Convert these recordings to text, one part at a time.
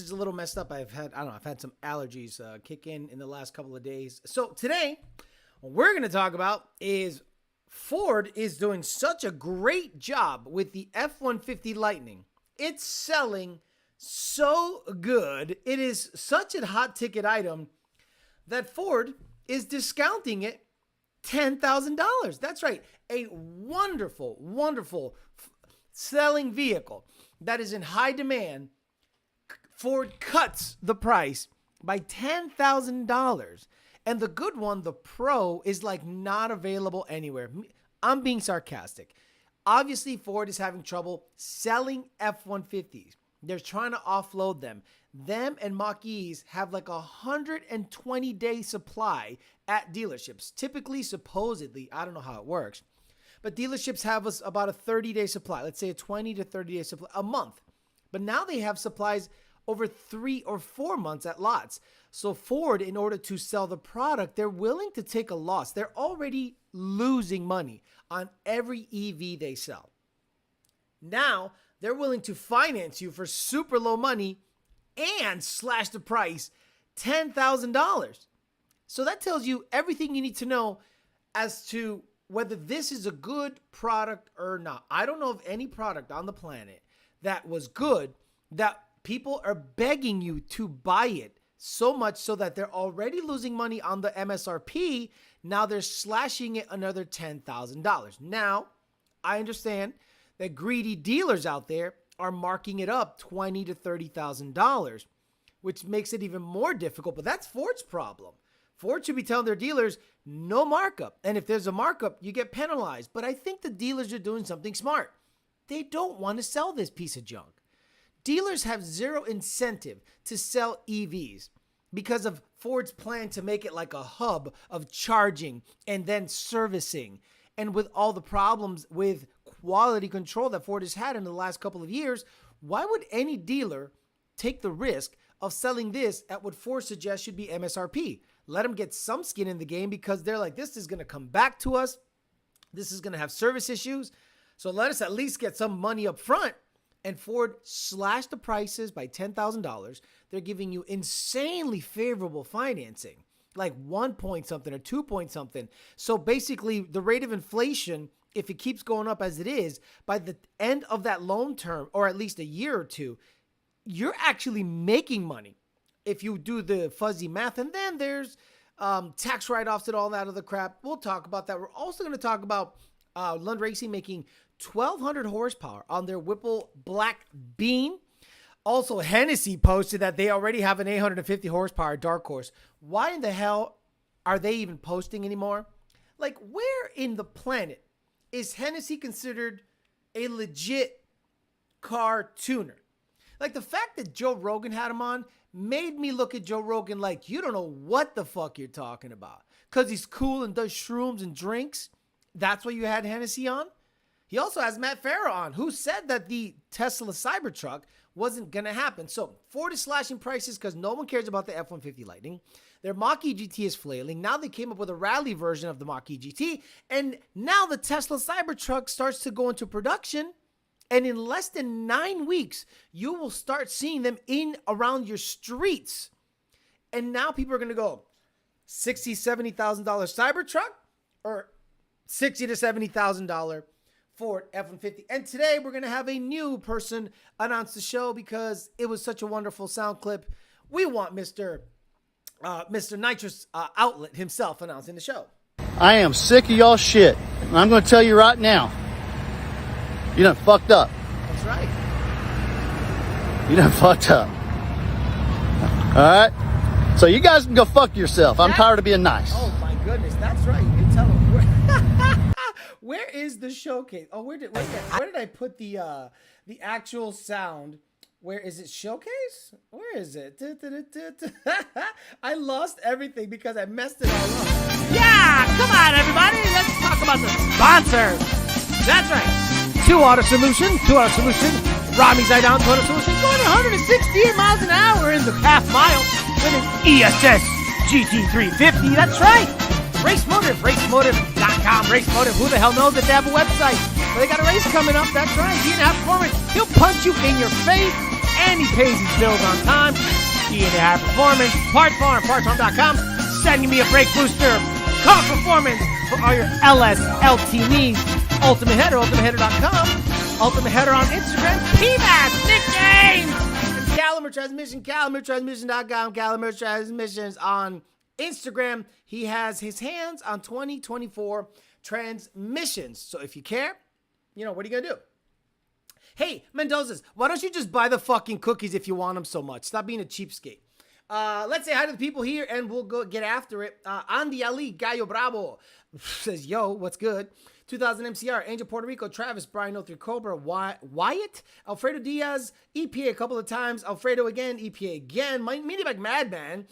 is a little messed up. I've had some allergies kick in the last couple of days. So today, what we're going to talk about is Ford is doing such a great job with the F-150 Lightning. It's selling so good. It is such a hot ticket item that Ford is discounting it $10,000. That's right. A wonderful, wonderful selling vehicle that is in high demand. Ford cuts the price by $10,000. And the good one, the Pro, is like not available anywhere. I'm being sarcastic. Obviously, Ford is having trouble selling F-150s. They're trying to offload them. Them and Mach-E's have like a 120-day supply at dealerships. Typically, supposedly, I don't know how it works, but dealerships have about a 30-day supply. Let's say a 20 to 30-day supply a month. But now they have supplies over 3 or 4 months at lots. So Ford, in order to sell the product, they're willing to take a loss. They're already losing money on every EV they sell. Now, they're willing to finance you for super low money and slash the price $10,000. So that tells you everything you need to know as to whether this is a good product or not. I don't know of any product on the planet that was good that people are begging you to buy it so much so that they're already losing money on the MSRP. Now they're slashing it another $10,000. Now, I understand that greedy dealers out there are marking it up $20,000 to $30,000, which makes it even more difficult. But that's Ford's problem. Ford should be telling their dealers no markup. And if there's a markup, you get penalized. But I think the dealers are doing something smart. They don't want to sell this piece of junk. Dealers have zero incentive to sell EVs because of Ford's plan to make it like a hub of charging and then servicing. And with all the problems with quality control that Ford has had in the last couple of years, why would any dealer take the risk of selling this at what Ford suggests should be MSRP? Let them get some skin in the game because they're like, this is going to come back to us. This is going to have service issues. So let us at least get some money up front. And Ford slashed the prices by $10,000. They're giving you insanely favorable financing, like 1 point something or 2 point something. So basically, the rate of inflation, if it keeps going up as it is, by the end of that loan term, or at least a year or two, you're actually making money if you do the fuzzy math. And then there's tax write-offs and all that other crap. We'll talk about that. We're also going to talk about Lund Racing making 1,200 horsepower on their Whipple Black Bean. Also, Hennessy posted that they already have an 850 horsepower Dark Horse. Why in the hell are they even posting anymore? Like, where in the planet is Hennessy considered a legit car tuner? Like, the fact that Joe Rogan had him on made me look at Joe Rogan like, you don't know what the fuck you're talking about. Because he's cool and does shrooms and drinks. That's why you had Hennessy on? He also has Matt Farah on, who said that the Tesla Cybertruck wasn't going to happen. So Ford is slashing prices because no one cares about the F-150 Lightning. Their Mach-E GT is flailing. Now they came up with a rally version of the Mach-E GT. And now the Tesla Cybertruck starts to go into production. And in less than 9 weeks, you will start seeing them in around your streets. And now people are going to go $60,000, $70,000 Cybertruck or $60,000 to $70,000 Ford F-150. And today we're going to have a new person announce the show because it was such a wonderful sound clip. We want Mr. Nitrous Outlet himself announcing the show. I am sick of y'all shit. And I'm going to tell you right now, you done fucked up. That's right. You done fucked up. All right? So you guys can go fuck yourself. I'm tired of being nice. Oh my goodness, that's right. You can tell him. Where is the showcase? Oh, where did I put the actual sound? Where is it? Showcase? Where is it? I lost everything because I messed it all up. Yeah, come on everybody, let's talk about the sponsors. That's right. 2 Auto Solution, Rami Zaidan 2 Auto Solution, going 168 miles an hour in the half mile with an ESS GT350. That's right. Racemotive.com. Racemotive. Who the hell knows that they have a website? Well, they got a race coming up. That's right. 2.5 Performance. He'll punch you in your face and he pays his bills on time. He and High Performance, Parts Farm, partsfarm.com, sending me a brake booster. Car Performance for all your LS, LT needs. Ultimate Header, ultimateheader.com. Ultimate Header on Instagram. PMAS, nicknames. And Calimer Transmission, calimertransmission.com. Calimer Transmissions on Instagram. He has his hands on 2024 transmissions. So if you care, you know, what are you going to do? Hey, Mendoza's, why don't you just buy the fucking cookies if you want them so much? Stop being a cheapskate. Let's say hi to the people here and we'll go get after it. Andy Ali, Gallo Bravo says, yo, what's good? 2000 MCR, Angel Puerto Rico, Travis, Brian 03 Cobra, Wyatt, Alfredo Diaz, EPA a couple of times, Alfredo again, EPA again, Minibag Madman,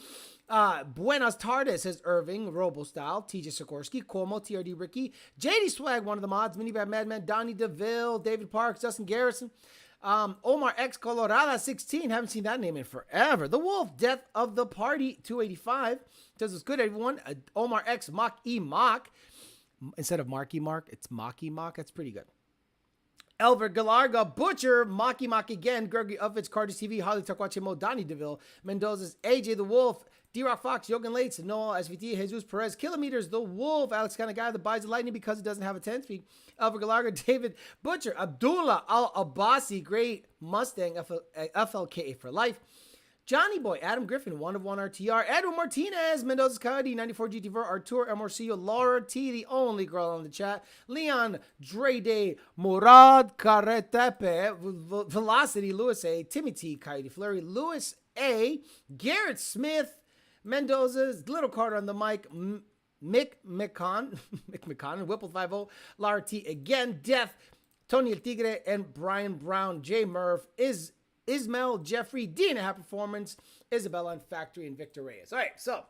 Buenas Tardes, says Irving, Robo Style, TJ Sikorsky, Cuomo, TRD Ricky, JD Swag, one of the mods, Minibag Madman, Donnie DeVille, David Parks, Justin Garrison, Omar X Colorado 16, haven't seen that name in forever. The Wolf, Death of the Party 285, says it's good everyone. Omar X Mock E Mock, instead of Marky Mark, it's Mocky Mock. That's pretty good. Elver Galarga, Butcher, Mocky Mock again, Gregory Uffits, Cardi's TV, Holly Taquachimo, Donnie DeVille, Mendoza's AJ the Wolf, D-Rock Fox, Yogan Lates, Noah, SVT, Jesus Perez, Kilometers, The Wolf, Alex kind of guy that buys the Lightning because it doesn't have a 10-speed, Elver Galarga, David Butcher, Abdullah Al-Abbasi, Great Mustang, FLKA for life, Johnny Boy, Adam Griffin, 1 of 1 RTR, Edwin Martinez, Mendoza's Coyote, 94 GT4, Artur El Morcillo, Laura T, the only girl on the chat, Leon, Dre Day, Murad Karetepe, Velocity, Lewis A, Timmy T, Coyote Flurry, Lewis A, Garrett Smith, Mendoza's Little Carter on the mic, Mick McCon, and Whipple 50, Laura T again, Death, Tony El Tigre, and Brian Brown, J Murph, Ismail, Jeffrey, Dina High Performance, Isabella and Factory, and Victor Reyes. All right, so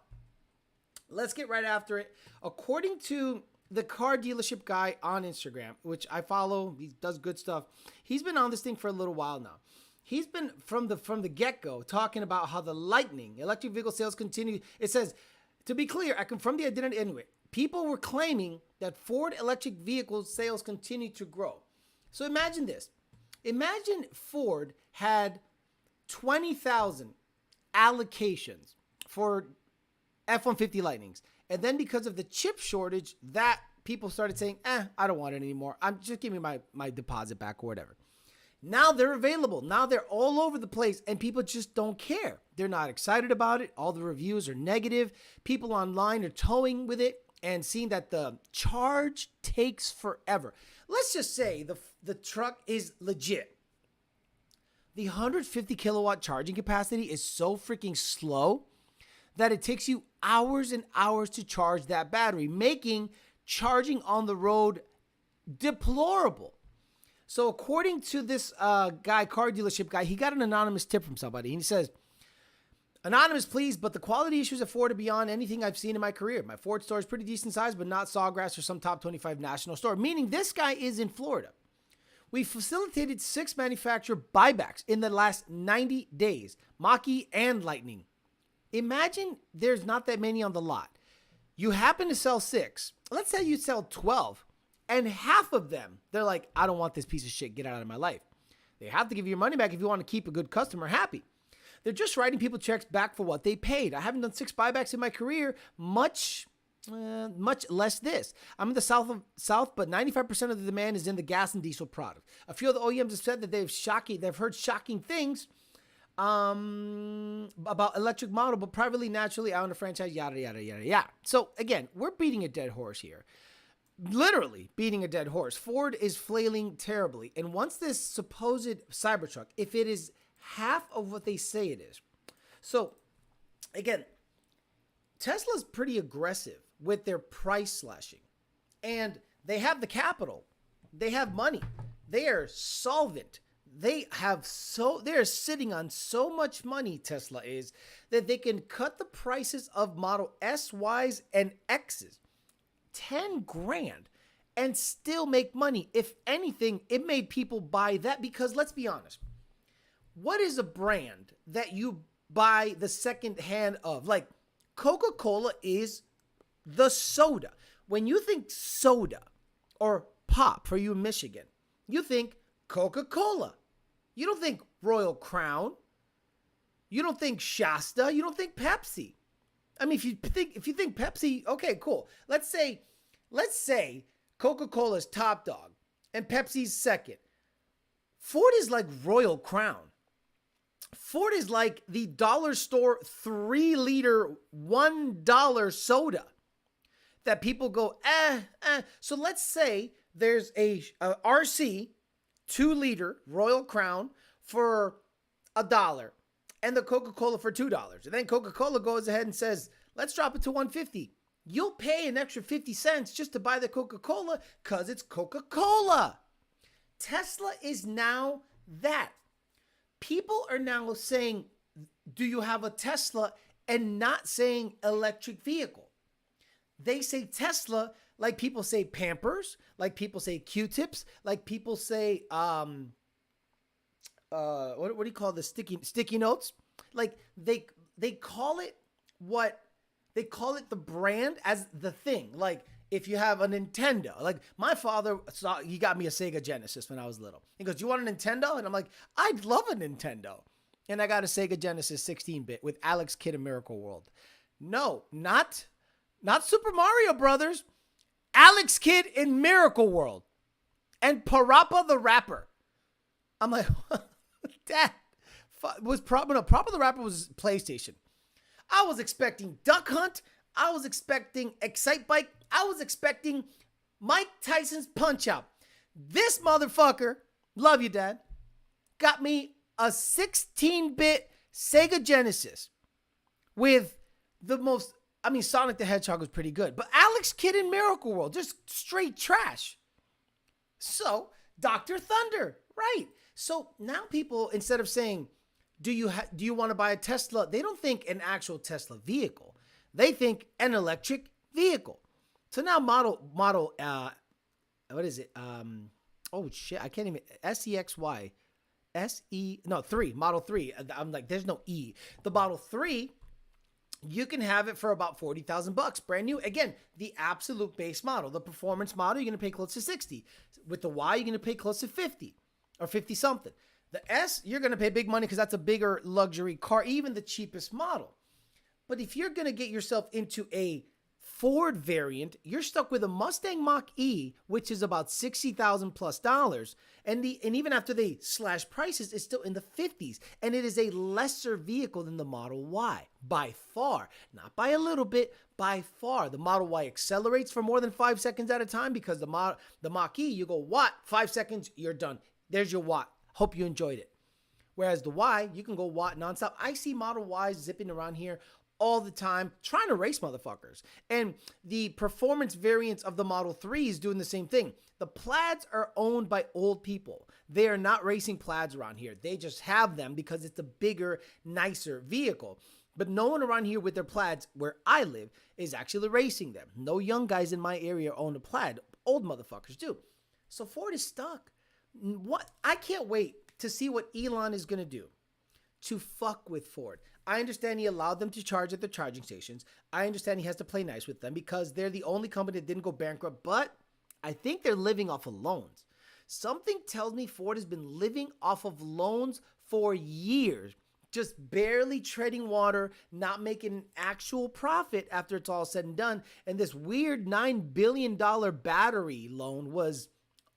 let's get right after it. According to the car dealership guy on Instagram, which I follow, he does good stuff. He's been on this thing for a little while now. He's been from the get-go talking about how the Lightning electric vehicle sales continue. It says, to be clear, I confirm the identity anyway. People were claiming that Ford electric vehicle sales continue to grow. So imagine this. Imagine Ford had 20,000 allocations for F-150 Lightnings. And then because of the chip shortage, that people started saying, I don't want it anymore. I'm just giving my deposit back or whatever. Now they're available. Now they're all over the place and people just don't care. They're not excited about it. All the reviews are negative. People online are towing with it and seeing that the charge takes forever. Let's just say the truck is legit. The 150 kilowatt charging capacity is so freaking slow that it takes you hours and hours to charge that battery, making charging on the road deplorable. So according to this guy, car dealership guy, he got an anonymous tip from somebody. And he says, anonymous, please, but the quality issues at Ford are beyond anything I've seen in my career. My Ford store is pretty decent size, but not Sawgrass or some top 25 national store, meaning this guy is in Florida. We facilitated 6 manufacturer buybacks in the last 90 days, Mach-E and Lightning. Imagine there's not that many on the lot. You happen to sell 6. Let's say you sell 12, and half of them, they're like, I don't want this piece of shit. Get out of my life. They have to give you your money back if you want to keep a good customer happy. They're just writing people checks back for what they paid. I haven't done 6 buybacks in my career, much less this. I'm in the South, but 95% of the demand is in the gas and diesel product. A few of the OEMs have said that they've heard shocking things about electric model, but privately, naturally, I own a franchise, yada, yada, yada, yada. So again, we're beating a dead horse here. Literally beating a dead horse. Ford is flailing terribly. And once this supposed Cybertruck, if it is half of what they say it is. So again, Tesla's pretty aggressive with their price slashing, and they have the capital. They have money. They are solvent. They are sitting on so much money, Tesla is, that they can cut the prices of Model S, Ys, and X's 10 grand and still make money. If anything, it made people buy that because let's be honest, what is a brand that you buy the second hand of? Like Coca-Cola is the soda. When you think soda or pop for you in Michigan, you think Coca-Cola. You don't think Royal Crown. You don't think Shasta. You don't think Pepsi. I mean, if you think Pepsi, okay, cool. Let's say Coca-Cola's top dog and Pepsi's second. Ford is like Royal Crown. Ford is like the dollar store 3-liter $1 soda that people go, So let's say there's a RC 2-liter Royal Crown for $1 and the Coca-Cola for $2. And then Coca-Cola goes ahead and says, let's drop it to $1.50. You'll pay an extra 50 cents just to buy the Coca-Cola because it's Coca-Cola. Tesla is now that. People are now saying, do you have a Tesla, and not saying electric vehicle. They say Tesla like people say Pampers, like people say Q-tips, like people say, what do you call the sticky notes? Like they call it what? They call it the brand as the thing. Like if you have a Nintendo, like my father he got me a Sega Genesis when I was little. He goes, "Do you want a Nintendo?" And I'm like, "I'd love a Nintendo." And I got a Sega Genesis 16-bit with Alex Kidd in Miracle World. No, not Super Mario Brothers. Alex Kidd in Miracle World. And Parappa the Rapper. I'm like, Dad, Parappa the Rapper was PlayStation. I was expecting Duck Hunt. I was expecting Excite Bike. I was expecting Mike Tyson's Punch Out. This motherfucker, love you, Dad, got me a 16-bit Sega Genesis with the most, Sonic the Hedgehog was pretty good, but Alex Kidd in Miracle World, just straight trash. So, Dr. Thunder, right. So now people, instead of saying, do you want to buy a Tesla? They don't think an actual Tesla vehicle. They think an electric vehicle. So now what is it? I can't even, SEXY. 3, Model 3. I'm like, there's no E. The Model 3, you can have it for about $40,000, brand new. Again, the absolute base model. The performance model, you're going to pay close to 60. With the Y, you're going to pay close to 50 or 50 something. The S, you're going to pay big money because that's a bigger luxury car, even the cheapest model. But if you're going to get yourself into a Ford variant, you're stuck with a Mustang Mach-E, which is about $60,000+. And even after they slash prices, it's still in the 50s. And it is a lesser vehicle than the Model Y, by far. Not by a little bit, by far. The Model Y accelerates for more than 5 seconds at a time because the Mach-E, you go, watt, 5 seconds, you're done. There's your watt. Hope you enjoyed it. Whereas the Y, you can go watt nonstop. I see Model Ys zipping around here all the time, trying to race motherfuckers. And the performance variants of the Model 3 is doing the same thing. The Plaids are owned by old people. They are not racing Plaids around here. They just have them because it's a bigger, nicer vehicle. But no one around here with their Plaids, where I live, is actually racing them. No young guys in my area own a Plaid. Old motherfuckers do. So Ford is stuck. I can't wait to see what Elon is going to do to fuck with Ford. I understand he allowed them to charge at the charging stations. I understand he has to play nice with them because they're the only company that didn't go bankrupt, but I think they're living off of loans. Something tells me Ford has been living off of loans for years, just barely treading water, not making an actual profit after it's all said and done. And this weird $9 billion battery loan was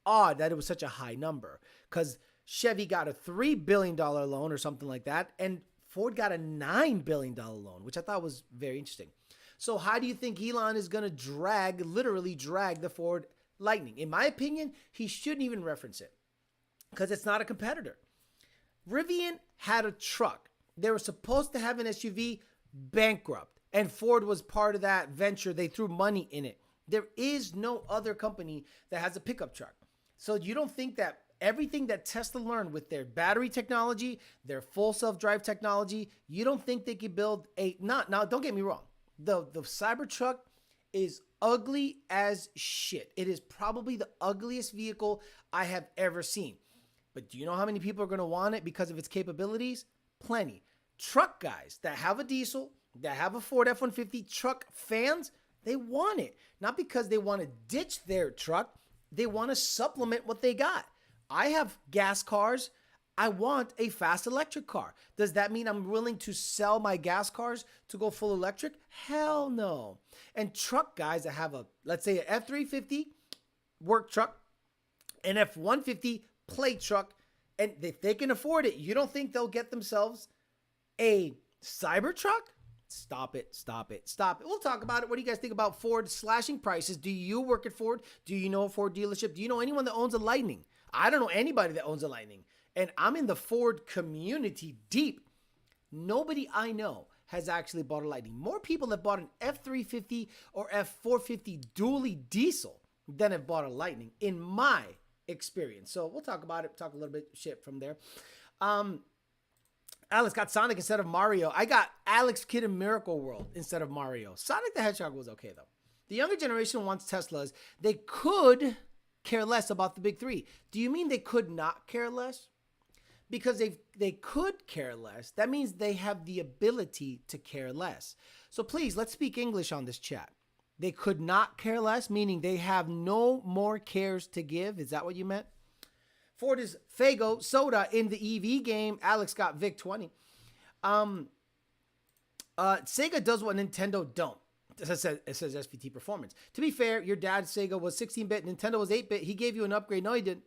odd that it was such a high number because Chevy got a $3 billion loan or something like that, and Ford got a $9 billion loan, which I thought was very interesting. So how do you think Elon is going to literally drag the Ford Lightning? In my opinion, he shouldn't even reference it because it's not a competitor. Rivian had a truck. They were supposed to have an SUV, bankrupt, and Ford was part of that venture. They threw money in it. There is no other company that has a pickup truck. So you don't think that everything that Tesla learned with their battery technology, their full self-drive technology, you don't think they could build now don't get me wrong. The Cybertruck is ugly as shit. It is probably the ugliest vehicle I have ever seen. But do you know how many people are going to want it because of its capabilities? Plenty. Truck guys that have a diesel, that have a Ford F-150, truck fans, they want it. Not because they want to ditch their truck. They want to supplement what they got. I have gas cars. I want a fast electric car. Does that mean I'm willing to sell my gas cars to go full electric? Hell no. And truck guys that have let's say, an F-350 work truck, an F-150 plate truck, and if they can afford it, you don't think they'll get themselves a Cybertruck? Stop it. We'll talk about it. What do you guys think about Ford slashing prices? Do you work at Ford? Do you know a Ford dealership? Do you know anyone that owns a Lightning? I don't know anybody that owns a Lightning. And I'm in the Ford community deep. Nobody I know has actually bought a Lightning. More people have bought an F-350 or F-450 dually diesel than have bought a Lightning in my experience. So we'll talk about it, talk a little bit shit from there. Alex got Sonic instead of Mario. I got Alex Kidd in Miracle World instead of Mario. Sonic the Hedgehog was okay, though. The younger generation wants Teslas. They could care less about the big three. Do you mean they could not care less? Because they could care less. That means they have the ability to care less. So please, let's speak English on this chat. They could not care less, meaning they have no more cares to give. Is that what you meant? Ford is Fago Soda in the EV game. Alex got Vic 20. Sega does what Nintendo don't. It says SVT Performance. To be fair, your dad's Sega was 16-bit. Nintendo was 8-bit. He gave you an upgrade. No, he didn't.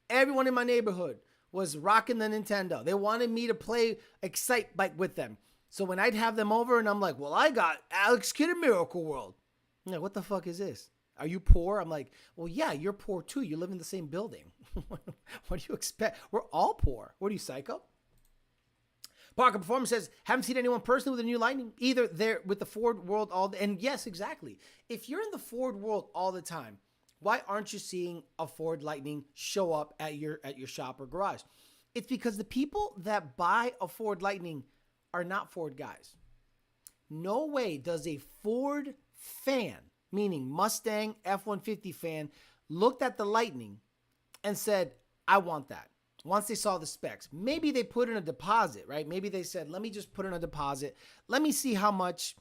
Everyone in my neighborhood was rocking the Nintendo. They wanted me to play Excite Bike with them. So when I'd have them over and I'm like, well, I got Alex Kidd in Miracle World. I'm like, what the fuck is this? Are you poor? I'm like, well, yeah, you're poor too. You live in the same building. What do you expect? We're all poor. What are you, psycho? Parker Performance says, haven't seen anyone personally with a new Lightning. Either they're with the Ford world and yes, exactly. If you're in the Ford world all the time, why aren't you seeing a Ford Lightning show up at your shop or garage? It's because the people that buy a Ford Lightning are not Ford guys. No way does a Ford fan, meaning Mustang F-150 fan, looked at the Lightning and said, I want that. Once they saw the specs, maybe they put in a deposit, right? Maybe they said, let me just put in a deposit. Let me see how much,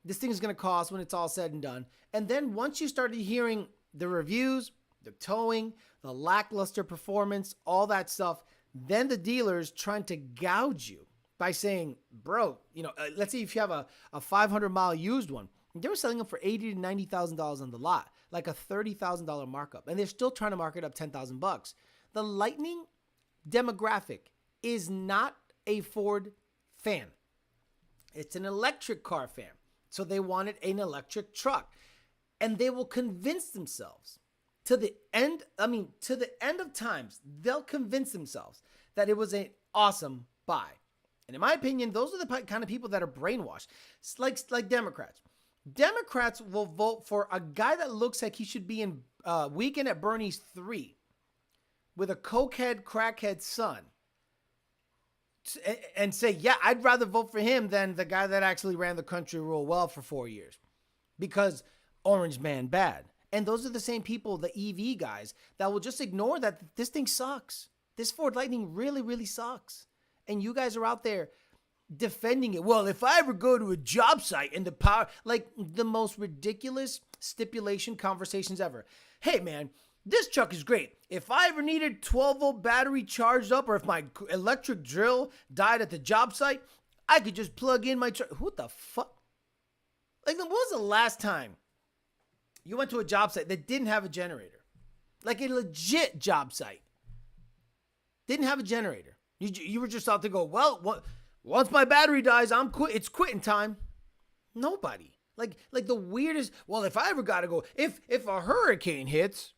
this thing is going to cost when it's all said and done. And then once you started hearing the reviews, the towing, the lackluster performance, all that stuff, then the dealer's trying to gouge you by saying, bro, let's say if you have a 500-mile used one, they were selling them for $80,000 to $90,000 on the lot, like a $30,000 markup. And they're still trying to mark it up $10,000. The Lightning demographic is not a Ford fan. It's an electric car fan. So they wanted an electric truck. And they will convince themselves to the end of times, they'll convince themselves that it was an awesome buy. And in my opinion, those are the kind of people that are brainwashed. It's like Democrats. Democrats will vote for a guy that looks like he should be in Weekend at Bernie's 3 with a cokehead, crackhead son and say, yeah, I'd rather vote for him than the guy that actually ran the country real well for 4 years because orange man bad. And those are the same people, the EV guys, that will just ignore that this thing sucks. This Ford Lightning really, really sucks. And you guys are out there defending it. Well, if I ever go to a job site and the power, like the most ridiculous stipulation conversations ever. Hey, man, this truck is great. If I ever needed 12-volt battery charged up or if my electric drill died at the job site, I could just plug in my truck. What the fuck? Like, when was the last time you went to a job site that didn't have a generator? Like a legit job site. Didn't have a generator. You were just out to go, well, once my battery dies, it's quitting time. Nobody. Like the weirdest, well, if I ever got to go, if a hurricane hits,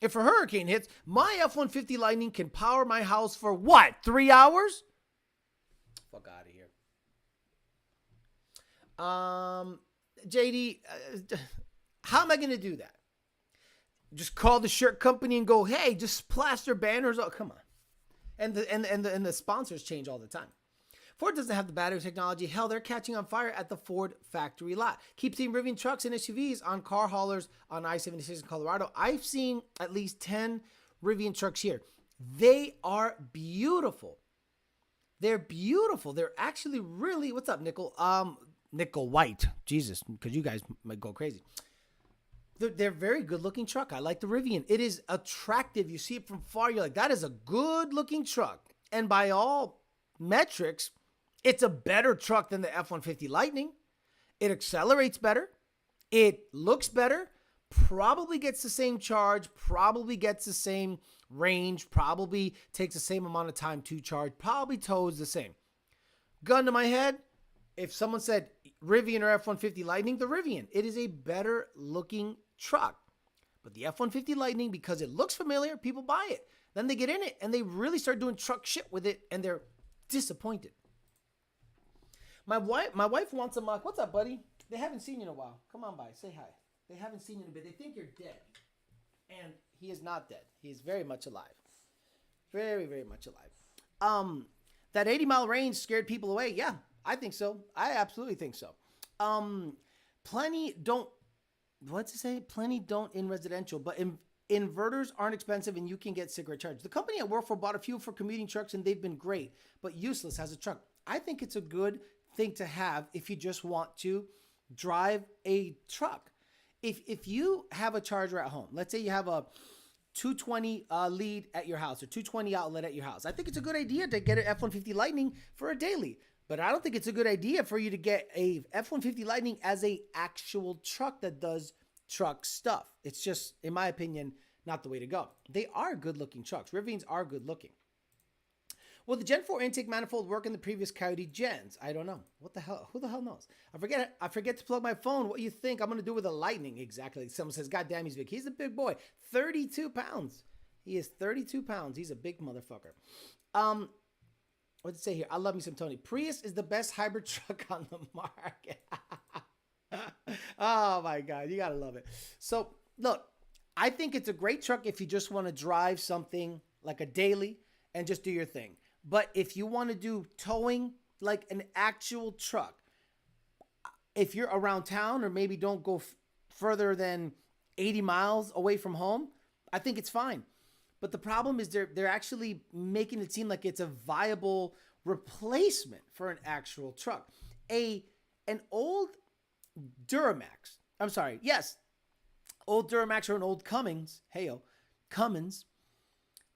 my F-150 Lightning can power my house for what, 3 hours? Fuck out of here. JD, how am I going to do that? Just call the shirt company and go, hey, just plaster banners. Oh, come on. And the sponsors change all the time. Ford doesn't have the battery technology. Hell, they're catching on fire at the Ford factory lot. Keep seeing Rivian trucks and SUVs on car haulers on I-76 in Colorado. I've seen at least 10 Rivian trucks here. They are beautiful. They're beautiful. They're actually really, what's up, Nickel? Nickel White. Jesus, because you guys might go crazy. They're very good looking truck. I like the Rivian. It is attractive. You see it from far, you're like, that is a good looking truck. And by all metrics, it's a better truck than the F-150 Lightning. It accelerates better. It looks better. Probably gets the same charge. Probably gets the same range. Probably takes the same amount of time to charge. Probably tows the same. Gun to my head, if someone said Rivian or F-150 Lightning, the Rivian. It is a better looking truck. But the F-150 Lightning, because it looks familiar, people buy it. Then they get in it and they really start doing truck shit with it and they're disappointed. My wife wants a Mach. What's up, buddy? They haven't seen you in a while. Come on by. Say hi. They haven't seen you in a bit. They think you're dead. And he is not dead. He is very much alive. Very, very much alive. That 80-mile range scared people away. Yeah, I think so. I absolutely think so. Plenty don't, what's it say? Plenty don't in residential, but inverters aren't expensive and you can get cigarette charge. The company I work for bought a few for commuting trucks and they've been great, but useless as a truck. I think it's a good thing to have if you just want to drive a truck. If you have a charger at home, let's say you have a 220 lead at your house or 220 outlet at your house. I think it's a good idea to get an F-150 Lightning for a daily, but I don't think it's a good idea for you to get a F-150 Lightning as a actual truck that does truck stuff. It's just, in my opinion, not the way to go. They are good looking trucks. Rivians are good looking. Will the Gen 4 intake manifold work in the previous Coyote gens? I don't know. What the hell? Who the hell knows? I forget to plug my phone. What do you think I'm going to do with a Lightning? Exactly. Someone says, God damn, he's big. He's a big boy. 32 pounds. He is 32 pounds. He's a big motherfucker. What's it say here? I love me some Tony. Prius is the best hybrid truck on the market. Oh, my God. You got to love it. So, look, I think it's a great truck if you just want to drive something like a daily and just do your thing. But if you want to do towing like an actual truck, if you're around town or maybe don't go further than 80 miles away from home, I think it's fine. But the problem is they're actually making it seem like it's a viable replacement for an actual truck. An old Duramax. I'm sorry. Yes. Old Duramax or an old Cummins. Cummins.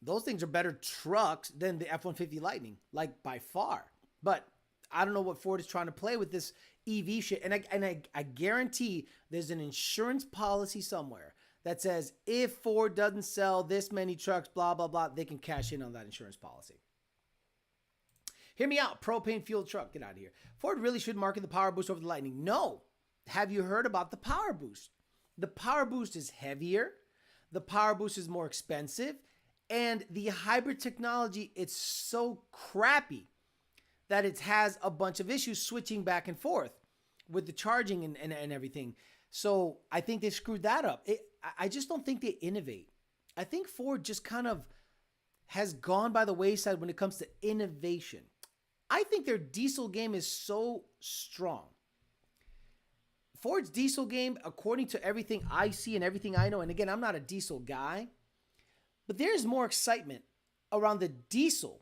Those things are better trucks than the F-150 Lightning, like by far. But I don't know what Ford is trying to play with this EV shit. And I guarantee there's an insurance policy somewhere that says if Ford doesn't sell this many trucks, blah, blah, blah, they can cash in on that insurance policy. Hear me out. Propane fueled truck. Get out of here. Ford really should market the Power Boost over the Lightning. No. Have you heard about the Power Boost? The Power Boost is heavier. The Power Boost is more expensive. And the hybrid technology, it's so crappy that it has a bunch of issues switching back and forth with the charging and everything. So I think they screwed that up. I just don't think they innovate. I think Ford just kind of has gone by the wayside when it comes to innovation. I think their diesel game is so strong. Ford's diesel game, according to everything I see and everything I know, and again, I'm not a diesel guy, but there's more excitement around the diesel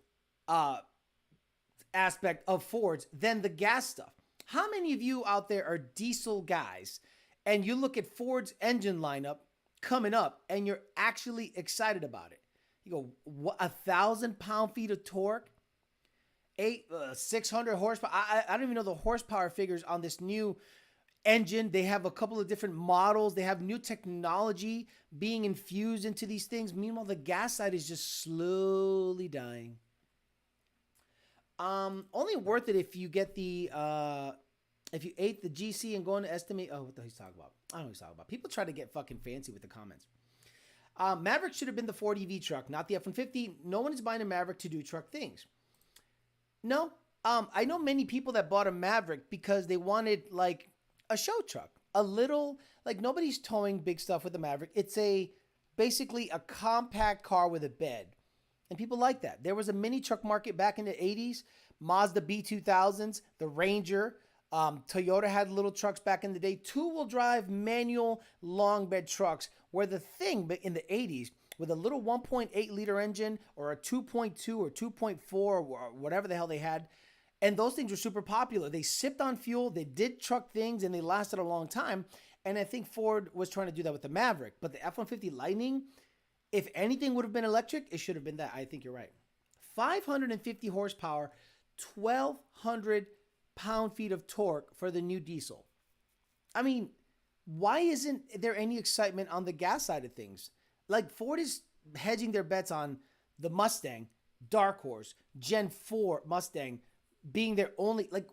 aspect of Ford's than the gas stuff. How many of you out there are diesel guys and you look at Ford's engine lineup coming up and you're actually excited about it? You go, 1,000 pound-feet of torque, 600 horsepower. I don't even know the horsepower figures on this new engine. They have a couple of different models. They have new technology being infused into these things. Meanwhile, the gas side is just slowly dying. Only worth it if you get the if you ate the GC and going to estimate. Oh, what the hell he's talking about? I don't know what he's talking about. People try to get fucking fancy with the comments. Maverick should have been the Ford EV truck, not the F-150. No one is buying a Maverick to do truck things. No. I know many people that bought a Maverick because they wanted like a show truck, a little, like nobody's towing big stuff with the Maverick. It's basically a compact car with a bed. And people like that. There was a mini truck market back in the 80s. Mazda B2000s, the Ranger. Toyota had little trucks back in the day. Two-wheel drive manual long bed trucks were the thing in the 80s with a little 1.8 liter engine or a 2.2 or 2.4 or whatever the hell they had. And those things were super popular. They sipped on fuel, they did truck things, and they lasted a long time. And I think Ford was trying to do that with the Maverick. But the F-150 Lightning, if anything would have been electric, it should have been that. I think you're right. 550 horsepower, 1,200 pound-feet of torque for the new diesel. I mean, why isn't there any excitement on the gas side of things? Like, Ford is hedging their bets on the Mustang, Dark Horse, Gen 4 Mustang being their only, like,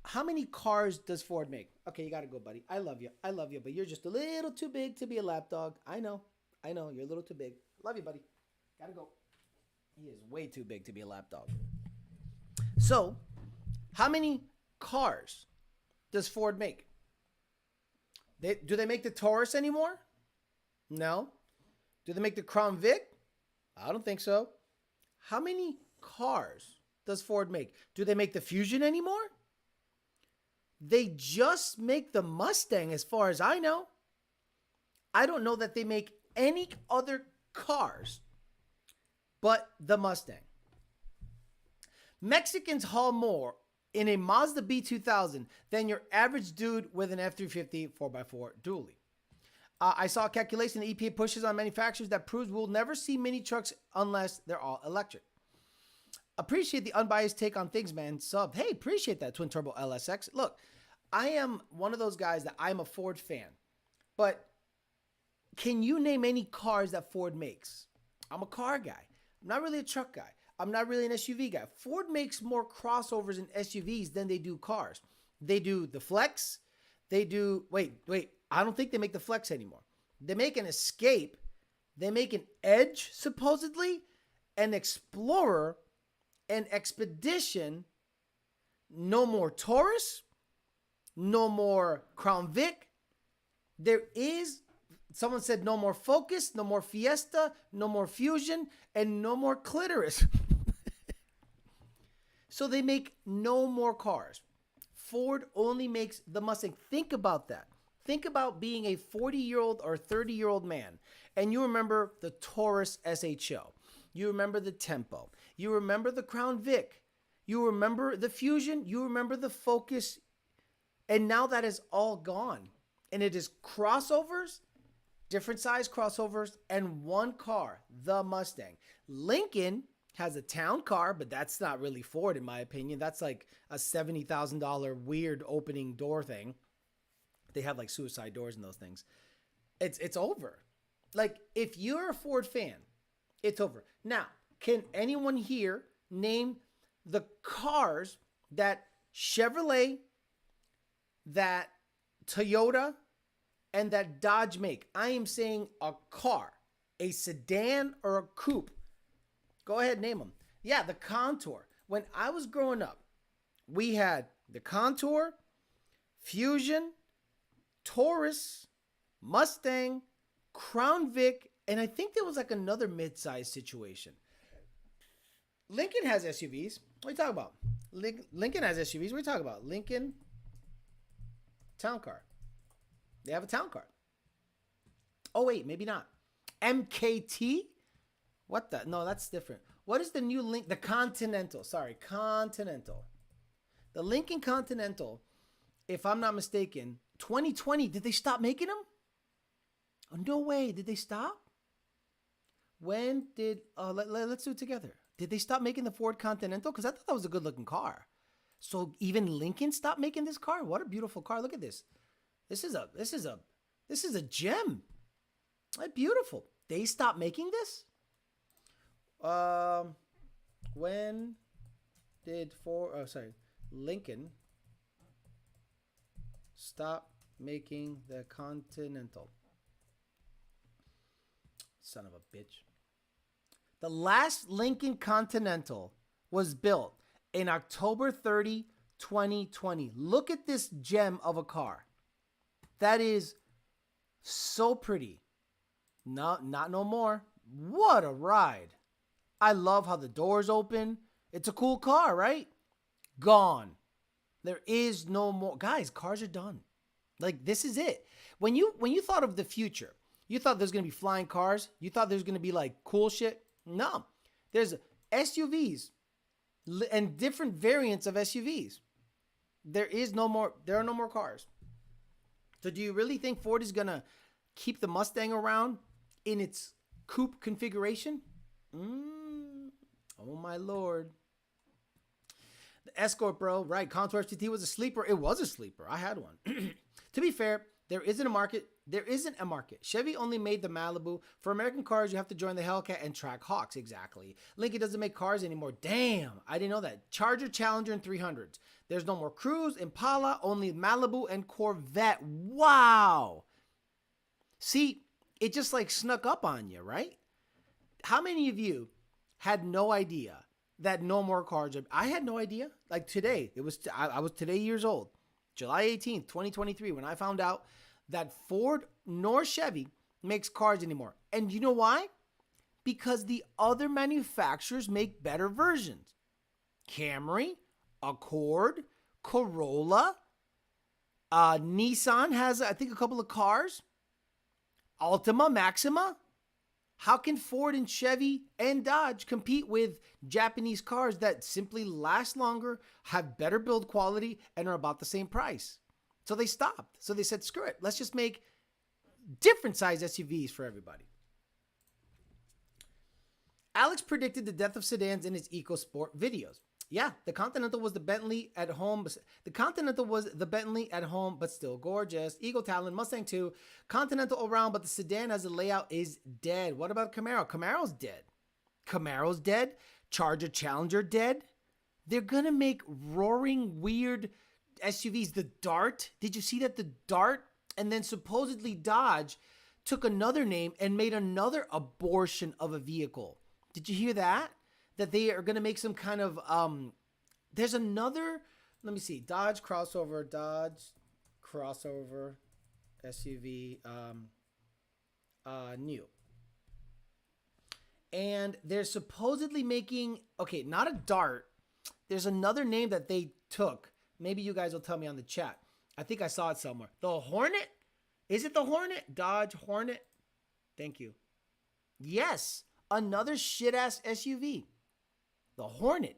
how many cars does Ford make? Okay, you got to go, buddy. I love you, but you're just a little too big to be a lapdog. I know, you're a little too big. Love you, buddy. Got to go. He is way too big to be a lapdog. So, how many cars does Ford make? Do they make the Taurus anymore? No. Do they make the Crown Vic? I don't think so. How many cars does Ford make? Do they make the Fusion anymore? They just make the Mustang as far as I know. I don't know that they make any other cars but the Mustang. Mexicans haul more in a Mazda B2000 than your average dude with an F350 4x4 dually. I saw a calculation the EPA pushes on manufacturers that proves we'll never see mini trucks unless they're all electric. Appreciate the unbiased take on things, man. Sub. Hey, appreciate that, Twin Turbo LSX. Look, I am one of those guys that I'm a Ford fan. But can you name any cars that Ford makes? I'm a car guy. I'm not really a truck guy. I'm not really an SUV guy. Ford makes more crossovers and SUVs than they do cars. They do the Flex. They do, wait. I don't think they make the Flex anymore. They make an Escape. They make an Edge, supposedly, an Explorer, an Expedition. No more Taurus. No more Crown Vic. There is, someone said no more Focus, no more Fiesta, no more Fusion, and no more Clitoris. So they make no more cars. Ford only makes the Mustang. Think about that. Think about being a 40-year-old or 30-year-old man, and you remember the Taurus SHO. You remember the Tempo. You remember the Crown Vic. You remember the Fusion. You remember the Focus. And now that is all gone. And it is crossovers, different size crossovers, and one car, the Mustang. Lincoln has a town car, but that's not really Ford in my opinion. That's like a $70,000 weird opening door thing. They have like suicide doors and those things. It's over. Like, if you're a Ford fan, it's over. Now, can anyone here name the cars that Chevrolet, that Toyota, and that Dodge make? I am saying a car, a sedan or a coupe. Go ahead, name them. Yeah, the Contour. When I was growing up, we had the Contour, Fusion, Taurus, Mustang, Crown Vic, and I think there was like another mid-size situation. Lincoln has SUVs. What are you talking about? Lincoln has SUVs. What are you talking about? Lincoln town car. They have a town car. Oh, wait, maybe not. MKT? What the? No, that's different. What is the new The Continental. Sorry, Continental. The Lincoln Continental, if I'm not mistaken, 2020, did they stop making them? Oh, no way. Did they stop? When did, let's do it together. Did they stop making the Ford Continental? Because I thought that was a good looking car. So even Lincoln stopped making this car? What a beautiful car. Look at this. This is a gem. Like, beautiful. They stopped making this? When did Lincoln stop making the Continental? Son of a bitch. The last Lincoln Continental was built in October 30, 2020. Look at this gem of a car. That is so pretty. No, not no more. What a ride. I love how the doors open. It's a cool car, right? Gone. There is no more. Guys, cars are done. Like, this is it. When you thought of the future, you thought there's going to be flying cars. You thought there's going to be like cool shit. No. There's SUVs and different variants of SUVs. There are no more cars. So do you really think Ford is going to keep the Mustang around in its coupe configuration? Oh, my Lord. The Escort, bro. Right. Contour SVT was a sleeper. It was a sleeper. I had one. To be fair, there isn't a market. Chevy only made the Malibu. For American cars, you have to join the Hellcat and track Hawks. Exactly. Lincoln doesn't make cars anymore. Damn. I didn't know that. Charger, Challenger, and 300s. There's no more Cruise, Impala, only Malibu and Corvette. Wow. See, it just like snuck up on you, right? How many of you had no idea that no more cars? I had no idea. Like today, I was today years old, July 18th, 2023, when I found out that Ford nor Chevy makes cars anymore. And you know why? Because the other manufacturers make better versions. Camry, Accord, Corolla, Nissan has, I think, a couple of cars. Altima, Maxima. How can Ford and Chevy and Dodge compete with Japanese cars that simply last longer, have better build quality, and are about the same price? So they stopped. So they said, screw it. Let's just make different size SUVs for everybody. Alex predicted the death of sedans in his EcoSport videos. Yeah, the Continental was the Bentley at home. But still gorgeous. Eagle Talon, Mustang 2, Continental around, but the sedan as a layout is dead. What about Camaro? Camaro's dead. Charger, Challenger, dead. They're going to make roaring, weird SUVs. The Dart. Did you see that? The Dart. And then supposedly Dodge took another name and made another abortion of a vehicle. Did you hear that? That they are going to make some kind of, there's another, let me see, Dodge crossover SUV, new. And they're supposedly making, okay, not a Dart. There's another name that they took. Maybe you guys will tell me on the chat. I think I saw it somewhere. The Hornet? Is it the Hornet? Dodge Hornet? Thank you. Yes, another shit-ass SUV. The Hornet.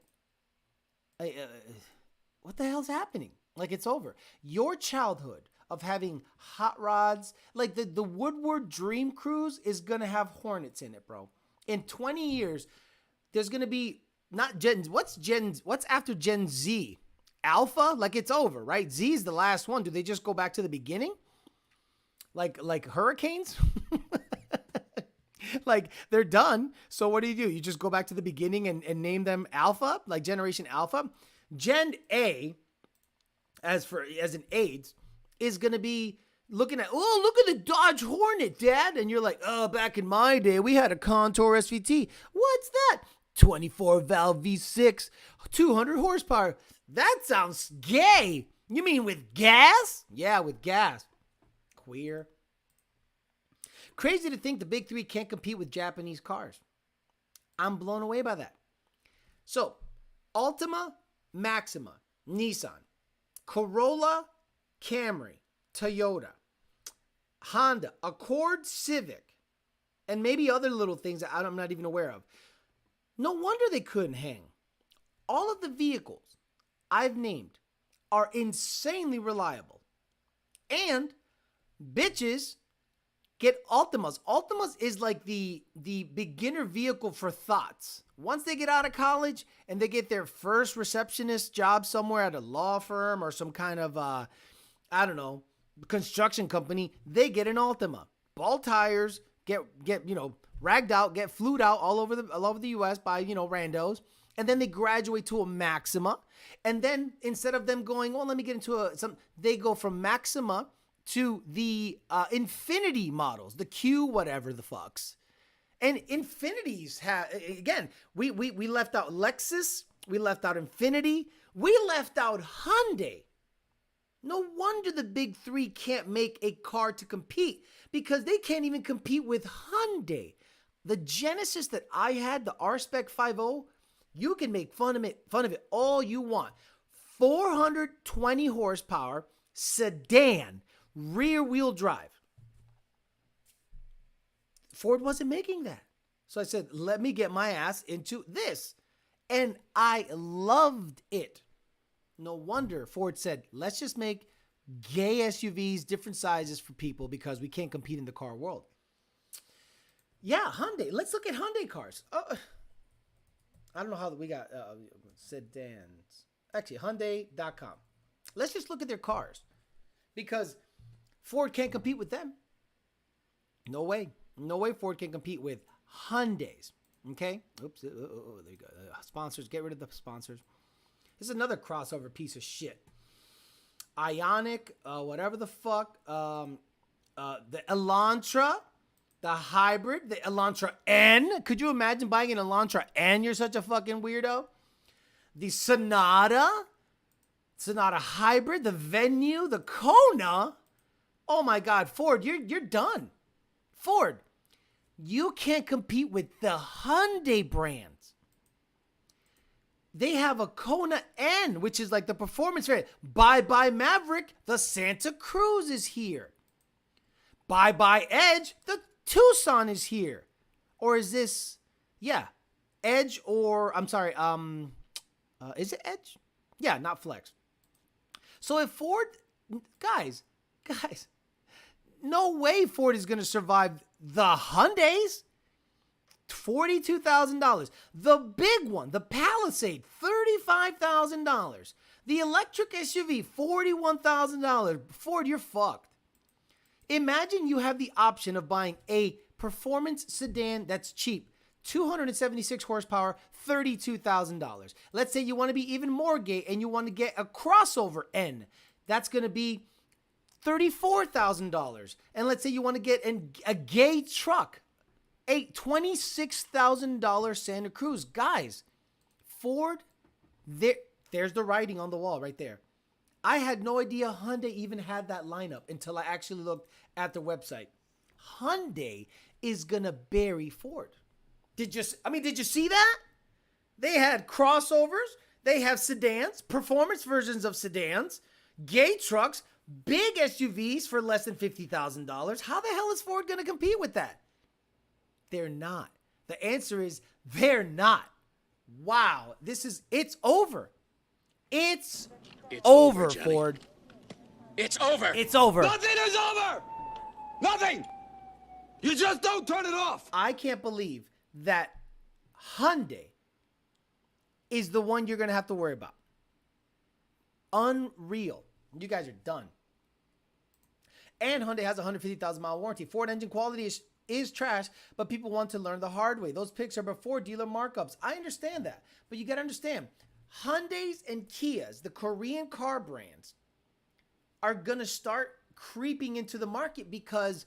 What the hell's happening? Like, it's over. Your childhood of having hot rods, like the Woodward Dream Cruise is going to have Hornets in it, bro. In 20 years, there's going to be what's after Gen Z? Alpha? Like, it's over, right? Z is the last one. Do they just go back to the beginning? Like hurricanes? Like, they're done. So what do? You just go back to the beginning and name them Alpha, like Generation Alpha. Gen A, as an AIDS, is going to be looking at, oh, look at the Dodge Hornet, Dad. And you're like, oh, back in my day, we had a Contour SVT. What's that? 24 valve V6, 200 horsepower. That sounds gay. You mean with gas? Yeah, with gas. Queer. Crazy to think the big three can't compete with Japanese cars. I'm blown away by that. So, Altima, Maxima, Nissan, Corolla, Camry, Toyota, Honda, Accord, Civic, and maybe other little things that I'm not even aware of. No wonder they couldn't hang. All of the vehicles I've named are insanely reliable. And bitches get Altimas. Altimas is like the beginner vehicle for thoughts. Once they get out of college and they get their first receptionist job somewhere at a law firm or some kind of, construction company, they get an Altima. Ball tires, get ragged out, get flued out all over the U.S. by, randos. And then they graduate to a Maxima. And then instead of them going, let me get into they go from Maxima to the Infinity models, the Q whatever the fucks. And Infinities have, again, we left out Lexus, we left out Infinity, we left out Hyundai. No wonder the big three can't make a car to compete, because they can't even compete with Hyundai. The Genesis that I had, the R-Spec 5.0, you can make fun of it all you want. 420 horsepower, sedan, rear wheel drive. Ford wasn't making that. So I said, let me get my ass into this. And I loved it. No wonder Ford said, let's just make gay SUVs, different sizes for people because we can't compete in the car world. Yeah, Hyundai. Let's look at Hyundai cars. I don't know how we got sedans. Actually, Hyundai.com. Let's just look at their cars because Ford can't compete with them. No way. No way Ford can compete with Hyundais. Okay? Oops. There you go. Sponsors. Get rid of the sponsors. This is another crossover piece of shit. Ioniq, whatever the fuck. The Elantra, the hybrid, the Elantra N. Could you imagine buying an Elantra N? You're such a fucking weirdo. The Sonata hybrid, the Venue, the Kona. Oh my God, Ford, you're done. Ford, you can't compete with the Hyundai brands. They have a Kona N, which is like the performance variant. Bye-bye Maverick, the Santa Cruz is here. Bye-bye Edge, the Tucson is here. Or is this, yeah, Edge or, I'm sorry, is it Edge? Yeah, not Flex. So if Ford, guys, no way Ford is going to survive the Hyundais. $42,000. The big one, the Palisade, $35,000. The electric SUV, $41,000. Ford, you're fucked. Imagine you have the option of buying a performance sedan that's cheap, 276 horsepower, $32,000. Let's say you want to be even more gay and you want to get a crossover N. That's going to be $34,000. And let's say you want to get a gay truck, a $26,000 Santa Cruz. Guys, Ford, there's the writing on the wall right there. I had no idea Hyundai even had that lineup until I actually looked at their website. Hyundai is going to bury Ford. Did you see that? They had crossovers. They have sedans, performance versions of sedans, gay trucks, big SUVs for less than $50,000. How the hell is Ford going to compete with that? They're not. The answer is they're not. Wow. It's over. It's over, Ford. It's over. It's over. Nothing is over. Nothing. You just don't turn it off. I can't believe that Hyundai is the one you're going to have to worry about. Unreal. You guys are done. And Hyundai has a 150,000 mile warranty. Ford engine quality is trash, but people want to learn the hard way. Those pics are before dealer markups. I understand that, but you got to understand, Hyundais and Kias, the Korean car brands, are going to start creeping into the market because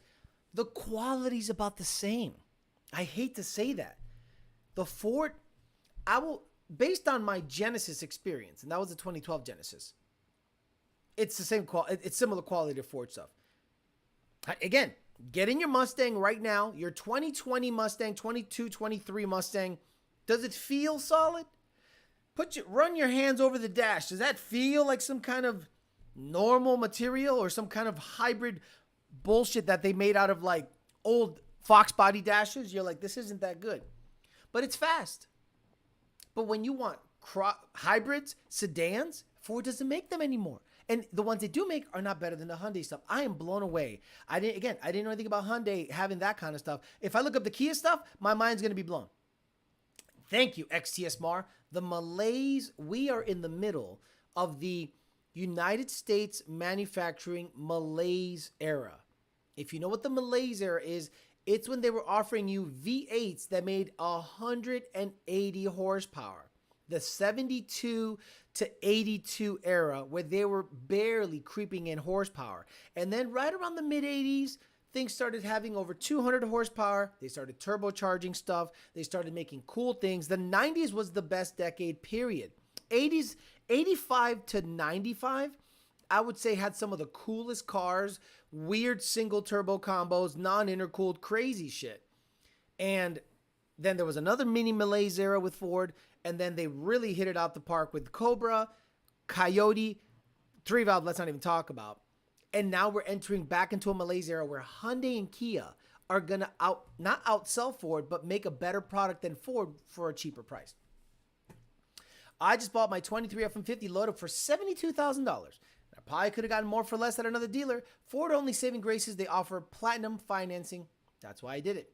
the quality's about the same. I hate to say that. The Ford, based on my Genesis experience, and that was the 2012 Genesis, it's the same quality. It's similar quality to Ford stuff. Again, get in your Mustang right now, your 2020 Mustang, 22, 23 Mustang. Does it feel solid? Run your hands over the dash. Does that feel like some kind of normal material or some kind of hybrid bullshit that they made out of like old Fox body dashes? You're like, this isn't that good. But it's fast. But when you want hybrids, sedans, Ford doesn't make them anymore. And the ones they do make are not better than the Hyundai stuff. I am blown away. I didn't know anything about Hyundai having that kind of stuff. If I look up the Kia stuff, my mind's going to be blown. Thank you, XTSMAR. The malaise, we are in the middle of the United States manufacturing malaise era. If you know what the malaise era is, it's when they were offering you V8s that made 180 horsepower. The 72 to 82 era where they were barely creeping in horsepower. And then right around the mid 80s, things started having over 200 horsepower. They started turbocharging stuff. They started making cool things. The 90s was the best decade, period. 80s, 85 to 95, I would say had some of the coolest cars, weird single turbo combos, non-intercooled, crazy shit. And then there was another mini malaise era with Ford. And then they really hit it out the park with Cobra, Coyote, 3-valve, let's not even talk about. And now we're entering back into a malaise era where Hyundai and Kia are going to not outsell Ford, but make a better product than Ford for a cheaper price. I just bought my 23 F-150 loaded for $72,000. I probably could have gotten more for less at another dealer. Ford only saving grace is they offer platinum financing. That's why I did it.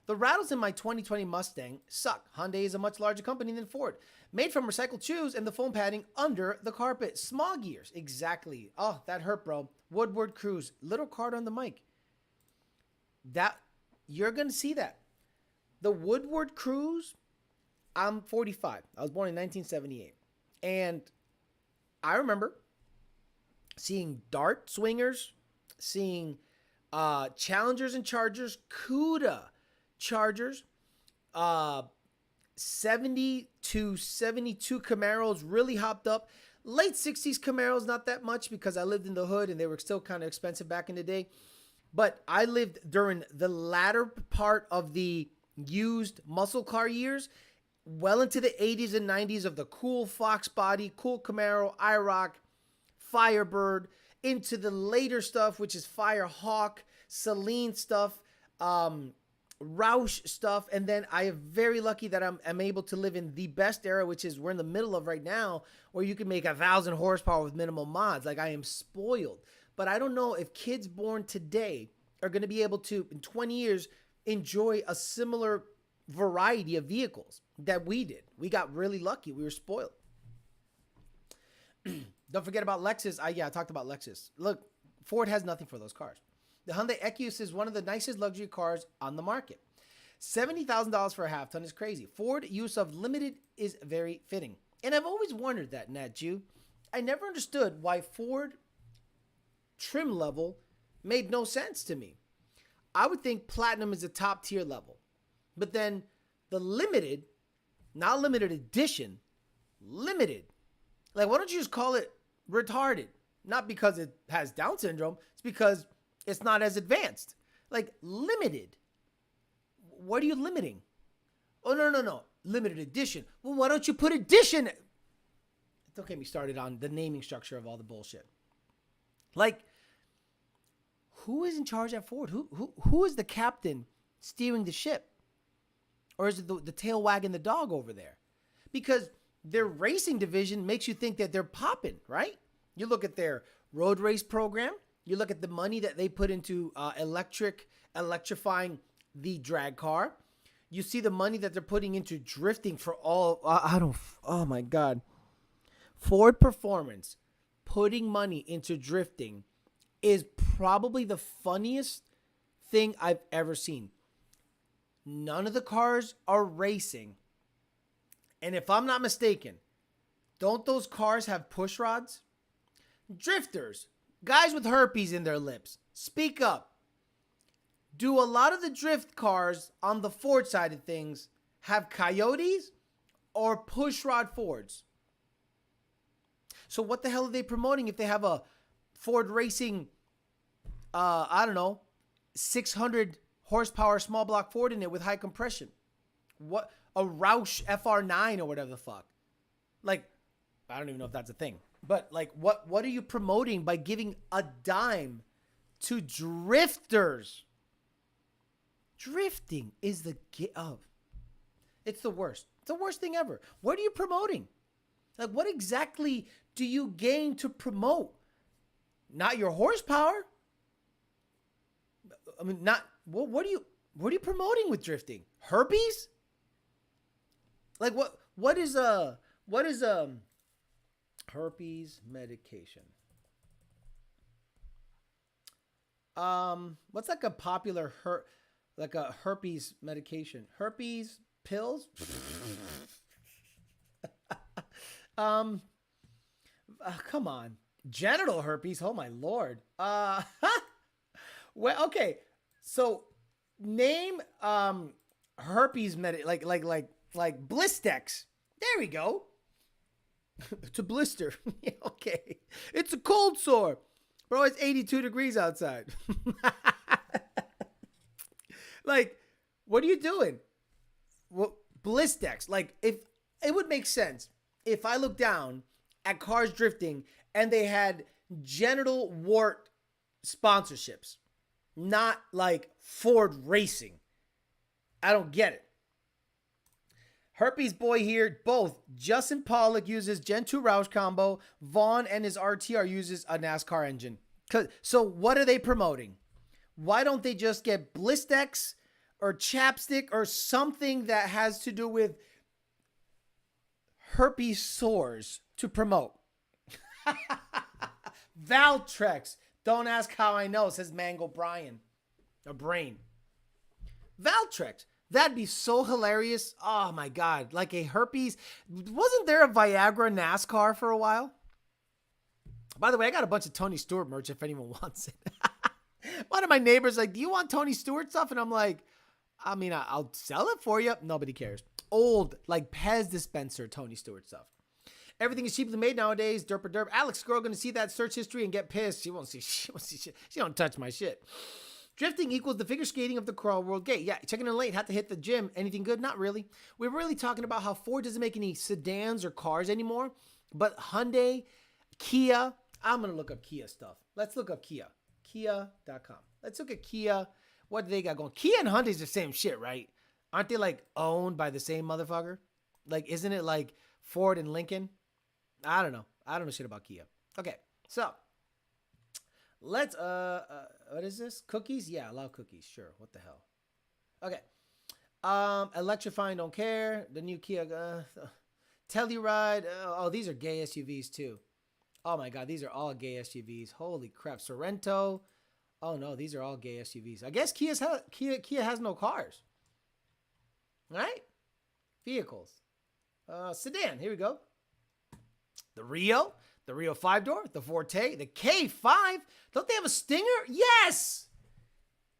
The rattles in my 2020 Mustang suck. Hyundai is a much larger company than Ford. Made from recycled shoes and the foam padding under the carpet. Small gears. Exactly. Oh, that hurt, bro. Woodward Cruise. Little card on the mic. That, you're going to see that. The Woodward Cruise, I'm 45. I was born in 1978. And I remember seeing Dart swingers, seeing Challengers and Chargers, CUDA Chargers, 70 to 72 Camaros really hopped up. Late 60s Camaros, not that much because I lived in the hood and they were still kind of expensive back in the day. But I lived during the latter part of the used muscle car years, well into the 80s and 90s of the cool Fox body, cool Camaro, IROC, Firebird, into the later stuff, which is Firehawk, Celine stuff, Roush stuff. And then I am very lucky that I'm able to live in the best era, which is we're in the middle of right now, where you can make 1,000 horsepower with minimal mods. Like, I am spoiled. But I don't know if kids born today are going to be able to, in 20 years, enjoy a similar variety of vehicles that we did. We got really lucky. We were spoiled. Don't forget about Lexus. I talked about Lexus. Look, Ford has nothing for those cars. The Hyundai Equus is one of the nicest luxury cars on the market. $70,000 for a half ton is crazy. Ford use of limited is very fitting. And I've always wondered that, Nat Jew. I never understood why Ford trim level made no sense to me. I would think platinum is a top tier level. But then the limited, not limited edition, limited. Like, why don't you just call it retarded? Not because it has Down syndrome. It's because it's not as advanced. Like, limited. What are you limiting? Oh, no. Limited edition. Well, why don't you put edition? Don't get me started on the naming structure of all the bullshit. Like, who is in charge at Ford? Who is the captain steering the ship? Or is it the tail wagging the dog over there? Because their racing division makes you think that they're popping, right? You look at their road race program. You look at the money that they put into electrifying the drag car. You see the money that they're putting into drifting for all. Oh my God. Ford Performance putting money into drifting is probably the funniest thing I've ever seen. None of the cars are racing. And if I'm not mistaken, don't those cars have push rods? Drifters, guys with herpes in their lips, speak up. Do a lot of the drift cars on the Ford side of things have coyotes or push rod Fords? So what the hell are they promoting if they have a Ford racing, 600 horsepower small block Ford in it with high compression? What, a Roush FR9 or whatever the fuck? Like, I don't even know if that's a thing. But like, what are you promoting by giving a dime to drifters? Drifting is it's the worst. It's the worst thing ever. What are you promoting? Like, what exactly do you gain to promote? Not your horsepower. I mean, what are you promoting with drifting? Herpes? Like, what is herpes medication? What's like a popular herpes medication? Herpes pills? Come on. Genital herpes? Oh my Lord. Well, okay. So name herpes like Blistex. There we go. To blister. Yeah, okay. It's a cold sore. Bro, it's 82 degrees outside. Like, what are you doing? Well, Blistex. Like, if it would make sense if I look down at cars drifting and they had genital wart sponsorships, not like Ford Racing. I don't get it. Herpes boy here, both Justin Pollock uses Gen 2 Roush combo. Vaughn and his RTR uses a NASCAR engine. So what are they promoting? Why don't they just get Blistex or chapstick or something that has to do with herpes sores to promote? Valtrex. Don't ask how I know, says Mango Brian. Or Brain. Valtrex. That'd be so hilarious. Oh my God. Like a herpes. Wasn't there a Viagra NASCAR for a while? By the way, I got a bunch of Tony Stewart merch if anyone wants it. One of my neighbors like, do you want Tony Stewart stuff? And I'm like, I mean, I'll sell it for you. Nobody cares. Old, like Pez dispenser Tony Stewart stuff. Everything is cheaply made nowadays. Derp or derp. Alex Girl gonna see that search history and get pissed. She won't see shit. She don't touch my shit. Drifting equals the figure skating of the crawl world gay. Yeah, checking in late. Had to hit the gym. Anything good? Not really. We're really talking about how Ford doesn't make any sedans or cars anymore. But Hyundai, Kia. I'm gonna look up Kia stuff. Let's look up Kia. Kia.com. Let's look at Kia. What do they got going? Kia and Hyundai's the same shit, right? Aren't they like owned by the same motherfucker? Like, isn't it like Ford and Lincoln? I don't know. I don't know shit about Kia. Okay, so let's what is this? Cookies? Yeah, allow cookies. Sure. What the hell? Okay. Electrifying, don't care. The new Kia Telluride. Oh, these are gay SUVs too. Oh my God, these are all gay SUVs. Holy crap. Sorrento. Oh no, these are all gay SUVs. I guess Kia has no cars. Right? Vehicles. Sedan. Here we go. The Rio 5-door, the Forte, the K5. Don't they have a Stinger? Yes!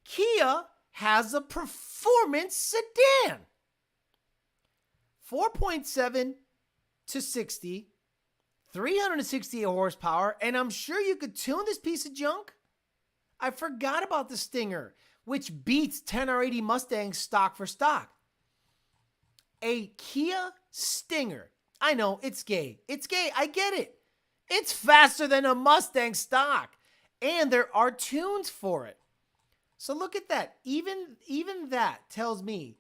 Kia has a performance sedan. 4.7 to 60, 368 horsepower, and I'm sure you could tune this piece of junk. I forgot about the Stinger, which beats 10R80 Mustang stock for stock. A Kia Stinger. I know, it's gay. It's gay. I get it. It's faster than a Mustang stock. And there are tunes for it. So look at that. Even that tells me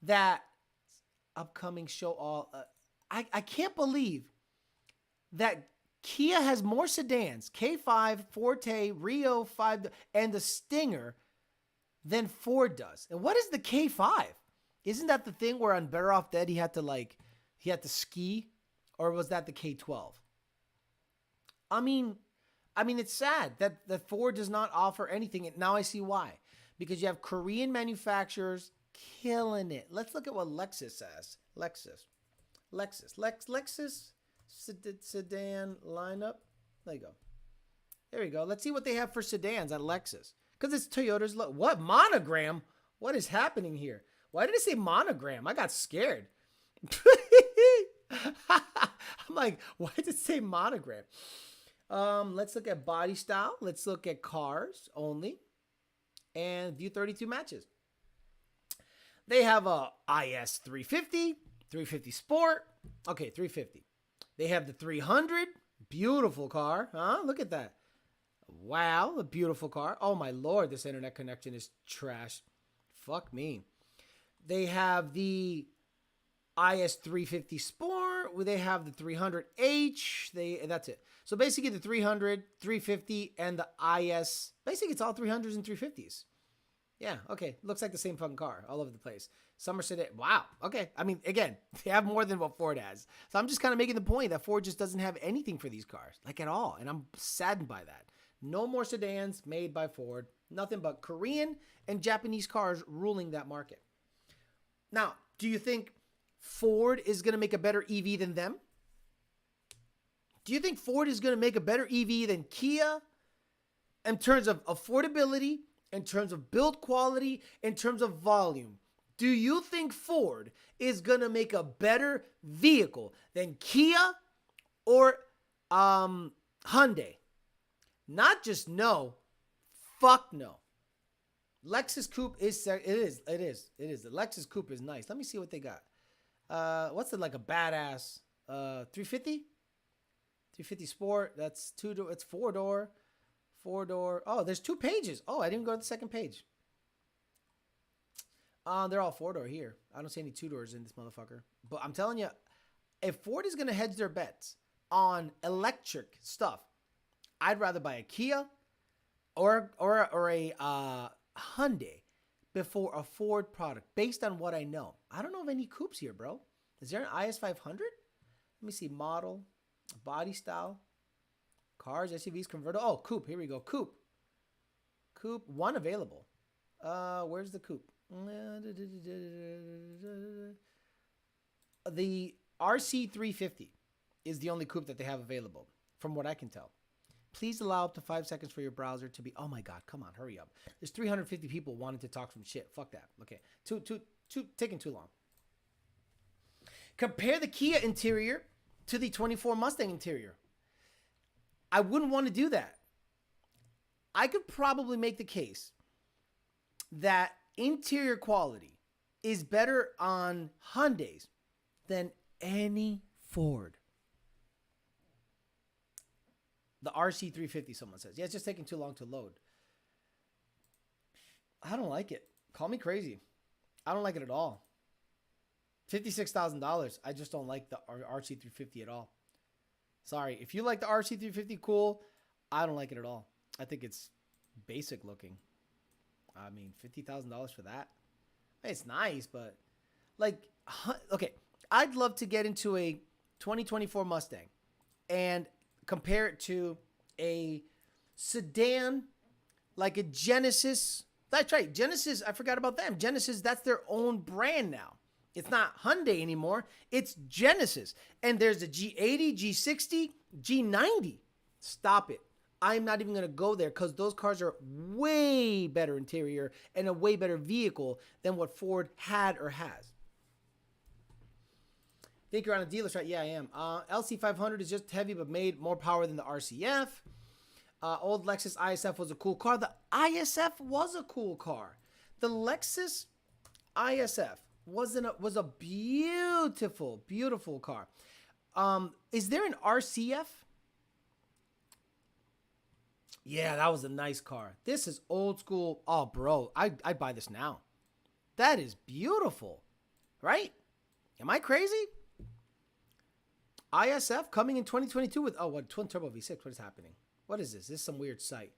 that upcoming show all... I can't believe that Kia has more sedans, K5, Forte, Rio 5, and the Stinger than Ford does. And what is the K5? Isn't that the thing where on Better Off Dead he had to ski? Or was that the K12? I mean, it's sad that Ford does not offer anything. And now I see why. Because you have Korean manufacturers killing it. Let's look at what Lexus says. Lexus sedan lineup. There you go. There we go. Let's see what they have for sedans at Lexus. Because it's Toyota's what monogram? What is happening here? Why did it say monogram? I got scared. I'm like, why did it say monogram? Let's look at body style. Let's look at cars only. And view 32 matches. They have a IS 350, 350 Sport. Okay, 350. They have the 300. Beautiful car. Huh? Look at that. Wow, a beautiful car. Oh my Lord, this internet connection is trash. Fuck me. They have the IS 350 Sport. They have the 300H. That's it. So basically the 300, 350, and the IS. Basically it's all 300s and 350s. Yeah, okay. Looks like the same fucking car all over the place. Summer sedan. Wow. Okay. I mean, again, they have more than what Ford has. So I'm just kind of making the point that Ford just doesn't have anything for these cars. Like at all. And I'm saddened by that. No more sedans made by Ford. Nothing but Korean and Japanese cars ruling that market. Now, do you think Ford is going to make a better EV than them? Do you think Ford is going to make a better EV than Kia in terms of affordability, in terms of build quality, in terms of volume? Do you think Ford is going to make a better vehicle than Kia or Hyundai? Not just no, fuck no. Lexus Coupe is, it is. The Lexus Coupe is nice. Let me see what they got. What's it like a badass 350? 350 Sport. That's two-door. It's four-door. Four-door. Oh, there's 2 pages. Oh, I didn't go to the second page. They're all 4-door here. I don't see any 2-doors in this motherfucker. But I'm telling you, if Ford is going to hedge their bets on electric stuff, I'd rather buy a Kia or a Hyundai before a Ford product based on what I know. I don't know of any coupes here, bro. Is there an IS 500? Let me see. Model, body style, cars, SUVs, convertible. Oh, coupe. Here we go. Coupe. Coupe. One available. Where's the coupe? The RC350 is the only coupe that they have available, from what I can tell. Please allow up to 5 seconds for your browser to be... Oh my God, come on, hurry up. There's 350 people wanting to talk some shit. Fuck that. Okay, taking too long. Compare the Kia interior to the 24 Mustang interior. I wouldn't want to do that. I could probably make the case that interior quality is better on Hyundais than any Ford. The RC350, someone says. Yeah, it's just taking too long to load. I don't like it. Call me crazy. I don't like it at all. $56,000. I just don't like the RC350 at all. Sorry. If you like the RC350, cool. I don't like it at all. I think it's basic looking. I mean, $50,000 for that? It's nice, but like, okay. I'd love to get into a 2024 Mustang and compare it to a sedan, like a Genesis. That's right. Genesis, I forgot about them. Genesis, that's their own brand now. It's not Hyundai anymore. It's Genesis. And there's a G80, G60, G90. Stop it. I'm not even going to go there because those cars are way better interior and a way better vehicle than what Ford had or has. Think you're on a dealer's right? Yeah, I am. LC500 is just heavy but made more power than the RCF. Old Lexus ISF was a cool car. The ISF was a cool car. The Lexus ISF was a beautiful, beautiful car. Is there an RCF? Yeah, that was a nice car. This is old school. Oh, bro, I'd buy this now. That is beautiful, right? Am I crazy? ISF coming in 2022 with, twin turbo V6. What is happening? What is this? This is some weird site.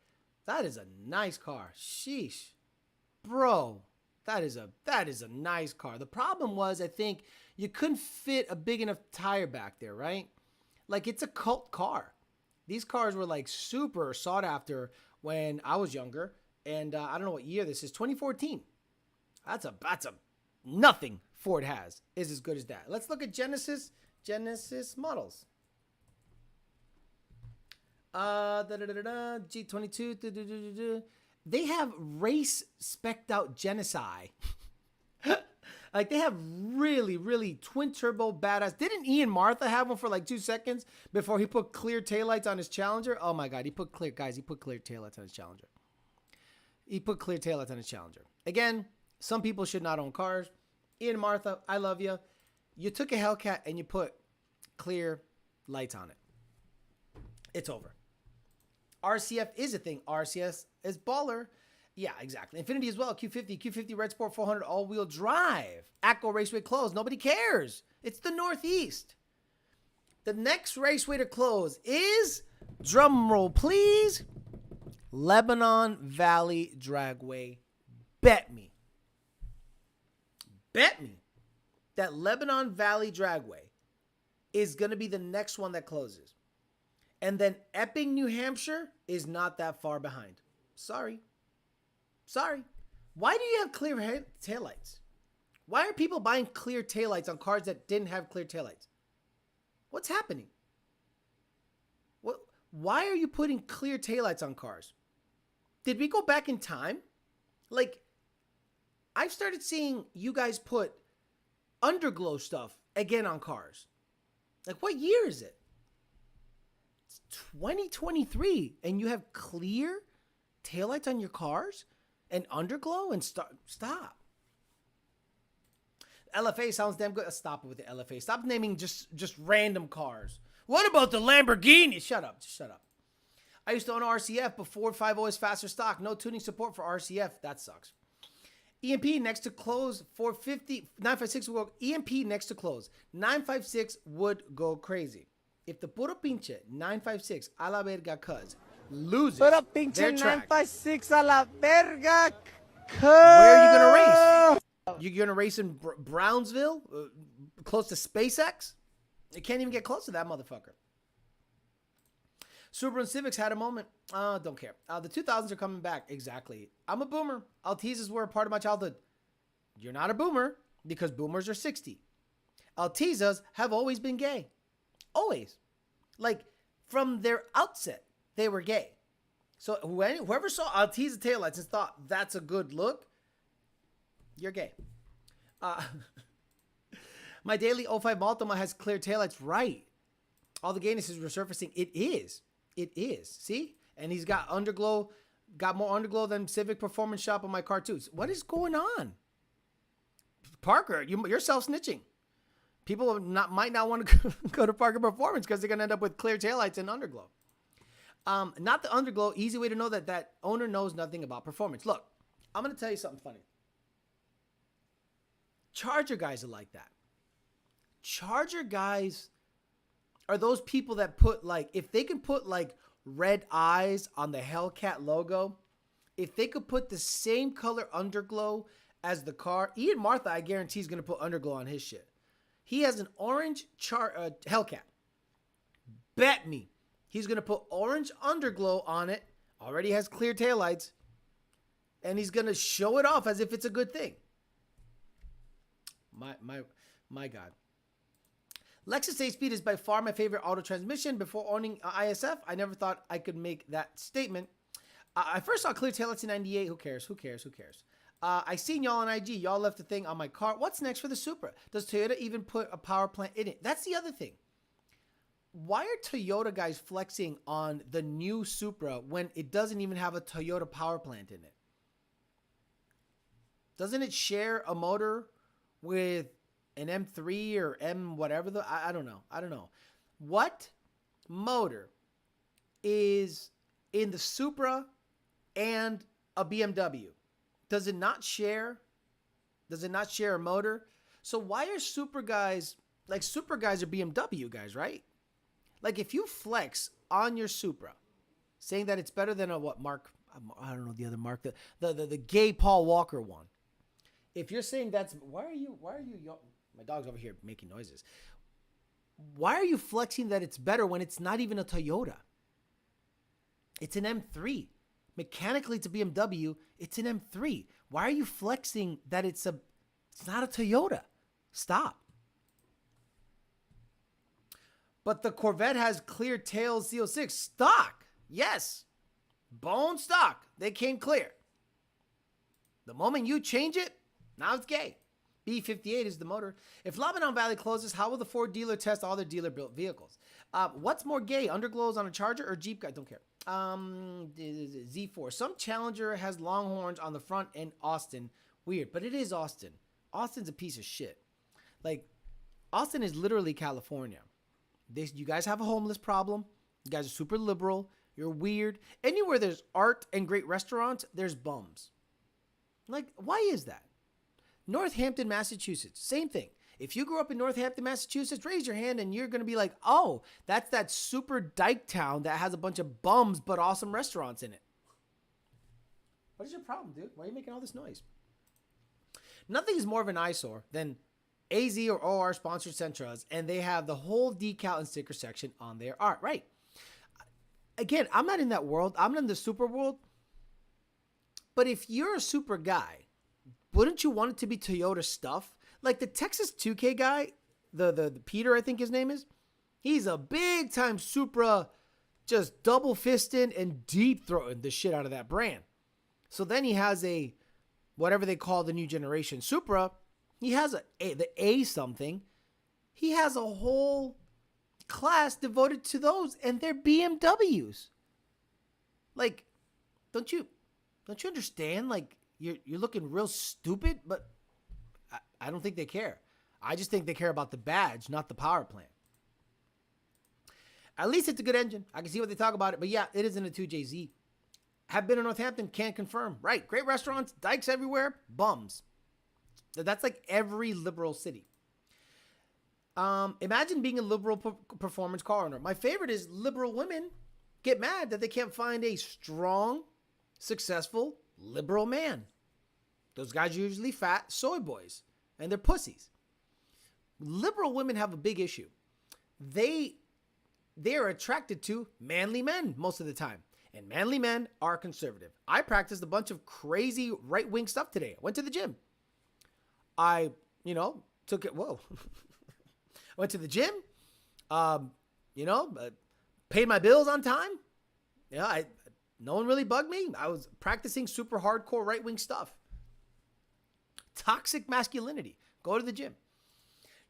That is a nice car. Sheesh. Bro, that is a nice car. The problem was, I think, you couldn't fit a big enough tire back there, right? Like, it's a cult car. These cars were, like, super sought after when I was younger. And I don't know what year this is. 2014. That's a nothing Ford has is as good as that. Let's look at Genesis models. G22. They have race specced out Genesai. Like, they have really, really twin turbo badass. Didn't Ian Martha have one for like 2 seconds before he put clear taillights on his Challenger? Oh my God, he put clear taillights on his Challenger. Again, some people should not own cars. Ian Martha, I love you. You took a Hellcat and you put clear lights on it. It's over. RCF is a thing. RCS is baller. Yeah, exactly. Infiniti as well. Q50 Red Sport 400 all-wheel drive. ACO Raceway closed. Nobody cares. It's the Northeast. The next raceway to close is, drum roll please, Lebanon Valley Dragway. Bet me that Lebanon Valley Dragway is going to be the next one that closes. And then Epping, New Hampshire is not that far behind. Sorry. Why do you have clear taillights? Why are people buying clear taillights on cars that didn't have clear taillights? What's happening? Why are you putting clear taillights on cars? Did we go back in time? Like, I've started seeing you guys put underglow stuff again on cars. Like, what year is it? It's 2023 and you have clear taillights on your cars and underglow and stop. LFA sounds damn good. Stop it with the LFA. Stop naming just random cars. What about the Lamborghini? Shut up. I used to own RCF, but Ford 5.0 is faster stock. No tuning support for RCF. That sucks. EMP next to close 450, 956 would go, EMP next to close. 956 would go crazy. If the puro pinche 956 a la verga cuz loses Puro pinche their track, 956 a la verga. where are you going to race? You're going to race in Brownsville, close to SpaceX? You can't even get close to that motherfucker. Subaru and Civics had a moment. Don't care. The 2000s are coming back. Exactly. I'm a boomer. Altizas were a part of my childhood. You're not a boomer because boomers are 60. Altizas have always been gay. Always. Like, from their outset, they were gay. So whoever saw Altiza taillights and thought that's a good look, you're gay. My daily 05 Altima has clear taillights. Right. All the gayness is resurfacing. It is. It is. See? And he's got underglow, got more underglow than Civic Performance Shop on my car too. What is going on? Parker, you're self-snitching. People might not want to go to Parker Performance because they're going to end up with clear taillights and underglow. Not the underglow. Easy way to know that owner knows nothing about performance. Look, I'm going to tell you something funny. Charger guys are like that. Charger guys are those people that put like, if they can put like red eyes on the Hellcat logo, if they could put the same color underglow as the car, Ian Martha, I guarantee, is going to put underglow on his shit. He has an orange Hellcat. Bet me he's going to put orange underglow on it. Already has clear taillights. And he's going to show it off as if it's a good thing. My God. Lexus 8-speed is by far my favorite auto transmission. Before owning ISF, I never thought I could make that statement. I first saw clear taillights in 98. Who cares? I seen y'all on IG. Y'all left a thing on my car. What's next for the Supra? Does Toyota even put a power plant in it? That's the other thing. Why are Toyota guys flexing on the new Supra when it doesn't even have a Toyota power plant in it? Doesn't it share a motor with an M3 or M whatever? I don't know. What motor is in the Supra and a BMW? Does it not share a motor? So why are Supra guys, like Supra guys are BMW guys, right? Like if you flex on your Supra, saying that it's better than a Mark, I don't know the other Mark, the gay Paul Walker one. If you're saying that's, why are you, my dog's over here making noises. Why are you flexing that it's better when it's not even a Toyota? It's an M3. Mechanically, it's a BMW. It's an M3. Why are you flexing that it's not a Toyota? Stop. But the Corvette has clear tails Z06. Stock. Yes. Bone stock. They came clear. The moment you change it, now it's gay. B58 is the motor. If Lebanon Valley closes, how will the Ford dealer test all their dealer-built vehicles? What's more gay, underglows on a Charger or Jeep guy? Don't care. Z4. Some Challenger has Longhorns on the front and Austin. Weird, but it is Austin. Austin's a piece of shit. Like, Austin is literally California. You guys have a homeless problem. You guys are super liberal. You're weird. Anywhere there's art and great restaurants, there's bums. Like, why is that? Northampton, Massachusetts, same thing. If you grew up in Northampton, Massachusetts, raise your hand and you're going to be like, oh, that's that super dyke town that has a bunch of bums but awesome restaurants in it. What is your problem, dude? Why are you making all this noise? Nothing is more of an eyesore than AZ or OR sponsored Sentras, and they have the whole decal and sticker section on their art. Right. Again, I'm not in that world. I'm in the super world. But if you're a super guy, wouldn't you want it to be Toyota stuff? Like the Texas 2K guy, the Peter, I think his name is. He's a big time Supra, just double fisting and deep throating the shit out of that brand. So then he has a, whatever they call the new generation Supra. He has the A something. He has a whole class devoted to those, and they're BMWs. Like, don't you understand? Like, you're looking real stupid, but I don't think they care. I just think they care about the badge, not the power plant. At least it's a good engine. I can see what they talk about it, but yeah, it isn't a 2JZ. Have been in Northampton, can't confirm. Right, great restaurants, dykes everywhere, bums. That's like every liberal city. Imagine being a liberal performance car owner. My favorite is liberal women get mad that they can't find a strong, successful, liberal man. Those guys are usually fat soy boys, and they're pussies. Liberal women have a big issue. They are attracted to manly men most of the time. And manly men are conservative. I practiced a bunch of crazy right-wing stuff today. I went to the gym. I took it. Whoa. I went to the gym. Paid my bills on time. No one really bugged me. I was practicing super hardcore right-wing stuff. Toxic masculinity. Go to the gym.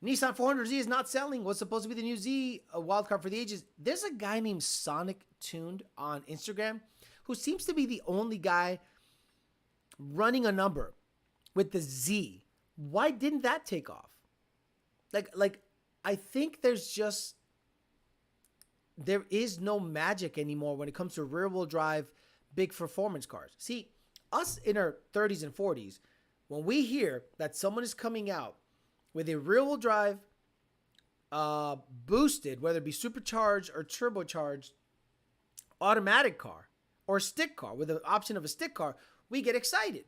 Nissan 400Z is not selling. What's supposed to be the new Z, a wild card for the ages. There's a guy named Sonic Tuned on Instagram who seems to be the only guy running a number with the Z. Why didn't that take off? Like I think there is no magic anymore when it comes to rear-wheel drive big performance cars. See, us in our 30s and 40s, when we hear that someone is coming out with a rear-wheel drive boosted, whether it be supercharged or turbocharged automatic car or stick car with the option of a stick car, we get excited.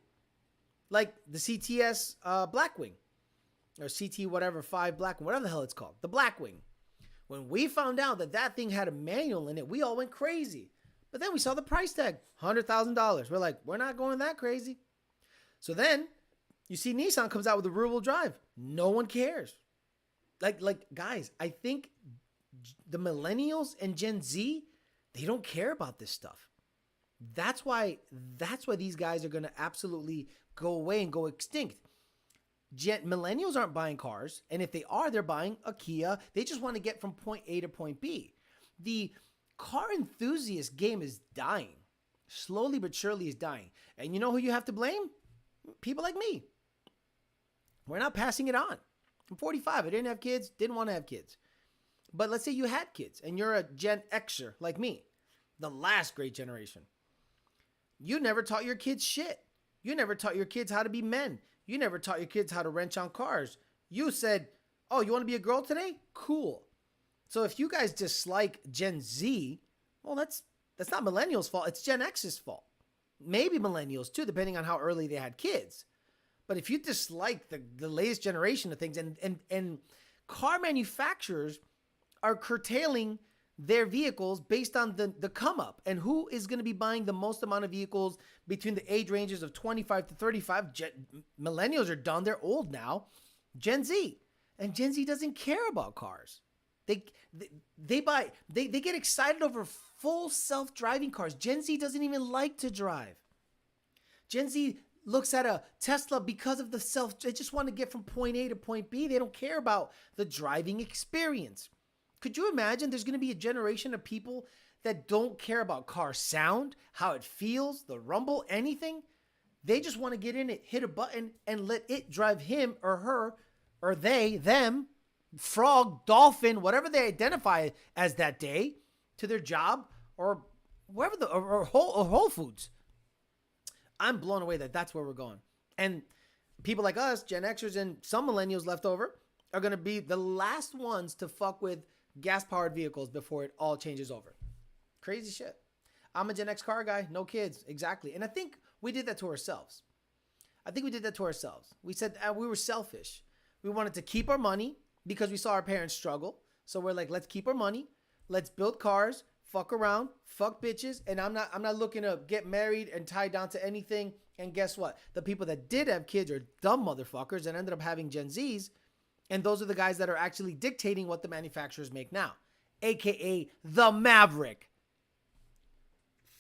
Like the CTS Blackwing or CT whatever 5 Blackwing, whatever the hell it's called, the Blackwing. When we found out that thing had a manual in it, we all went crazy. But then we saw the price tag, $100,000. We're like, we're not going that crazy. So then you see Nissan comes out with a rear-wheel drive. No one cares. Like guys, I think the millennials and Gen Z, they don't care about this stuff. That's why these guys are going to absolutely go away and go extinct. Millennials aren't buying cars, and if they are, they're buying a Kia. They just want to get from point A to point B. The car enthusiast game is dying. Slowly but surely is dying. And you know who you have to blame? People like me. We're not passing it on. I'm 45. I didn't have kids, didn't want to have kids. But let's say you had kids and you're a Gen Xer like me, the last great generation. You never taught your kids shit. You never taught your kids how to be men. You never taught your kids how to wrench on cars. You said, oh, you want to be a girl today? Cool. So if you guys dislike Gen Z, well, that's not millennials' fault. It's Gen X's fault. Maybe millennials too, depending on how early they had kids. But if you dislike the latest generation of things, and car manufacturers are curtailing their vehicles based on the come up and who is going to be buying the most amount of vehicles between the age ranges of 25 to 35. Millennials are done. They're old now. Gen Z. And Gen Z doesn't care about cars. They get excited over full self-driving cars. Gen Z doesn't even like to drive. Gen Z looks at a Tesla because of they just want to get from point A to point B. They don't care about the driving experience. Could you imagine there's going to be a generation of people that don't care about car sound, how it feels, the rumble, anything? They just want to get in it, hit a button, and let it drive him or her or they, them, frog, dolphin, whatever they identify as that day, to their job or wherever or Whole Foods. I'm blown away that's where we're going. And people like us, Gen Xers and some millennials left over, are going to be the last ones to fuck with gas-powered vehicles before it all changes over. Crazy shit. I'm a Gen X car guy, no kids, exactly. And I think we did that to ourselves. We said we were selfish. We wanted to keep our money because we saw our parents struggle. So we're like, let's keep our money. Let's build cars, fuck around, fuck bitches. And I'm not looking to get married and tied down to anything. And guess what? The people that did have kids are dumb motherfuckers and ended up having Gen Zs. And those are the guys that are actually dictating what the manufacturers make now, AKA the Maverick.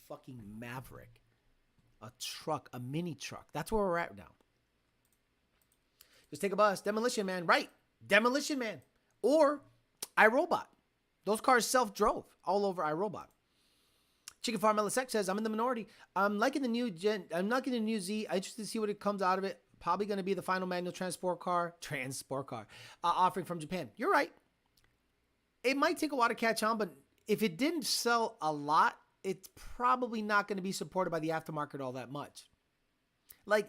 Fucking Maverick. A truck, a mini truck. That's where we're at now. Just take a bus. Demolition Man, right? Demolition Man. Or iRobot. Those cars self-drove all over iRobot. Chicken Farm LSX says, I'm in the minority. I'm liking the new Z. I'm interested to see what it comes out of it. Probably going to be the final manual transport car offering from Japan. You're right. It might take a while to catch on, but if it didn't sell a lot it's probably not going to be supported by the aftermarket all that much. Like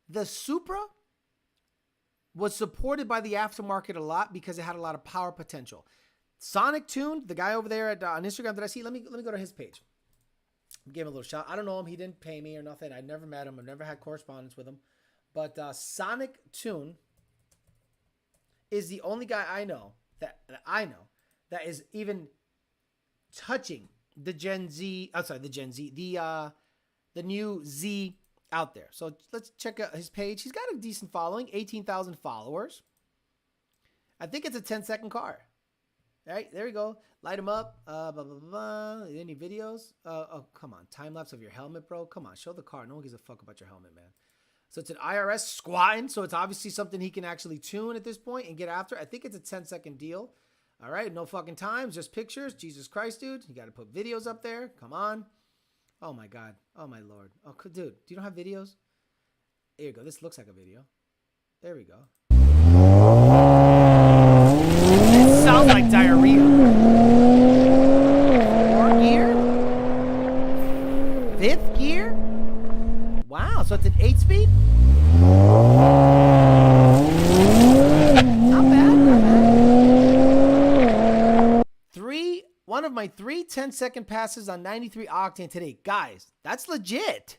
the Supra was supported by the aftermarket a lot because it had a lot of power potential. Sonic Tuned, the guy over there on Instagram that I see, let me go to his page. Give him a little shout. I don't know him. He didn't pay me or nothing. I never met him. I've never had correspondence with him. But Sonic Tune is the only guy I know that is even touching the Gen Z. Outside the Gen Z, the new Z out there. So let's check out his page. He's got a decent following, 18,000 followers. I think it's a 10-second car. All right, there we go. Light him up. Blah, blah, blah. Any videos? Oh, come on. Time lapse of your helmet, bro. Come on, show the car. No one gives a fuck about your helmet, man. So it's an IRS squatting. So it's obviously something he can actually tune at this point and get after. I think it's a 10-second deal. All right, no fucking times, just pictures. Jesus Christ, dude. You got to put videos up there. Come on. Oh, my God. Oh, my Lord. Oh, dude, do you don't have videos? There you go. This looks like a video. There we go. It sounds like diarrhea. 4th gear? 5th gear? Wow, so it's an 8-speed? Not bad, not bad. One of my 3 10-second passes on 93 octane today. Guys, that's legit.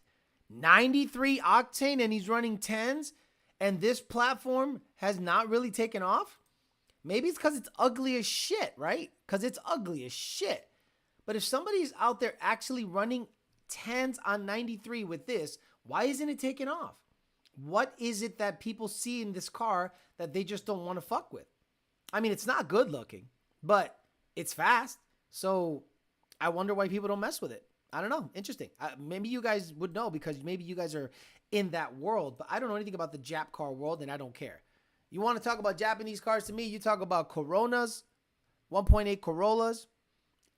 93 octane and he's running 10s and this platform has not really taken off? Maybe it's because it's ugly as shit, right? Because it's ugly as shit. But if somebody's out there actually running 10s on 93 with this, why isn't it taking off? What is it that people see in this car that they just don't want to fuck with? I mean, it's not good looking, but it's fast. So I wonder why people don't mess with it. I don't know. Interesting. Maybe you guys would know because maybe you guys are in that world, but I don't know anything about the Jap car world and I don't care. You want to talk about Japanese cars to me? You talk about Coronas, 1.8 Corollas,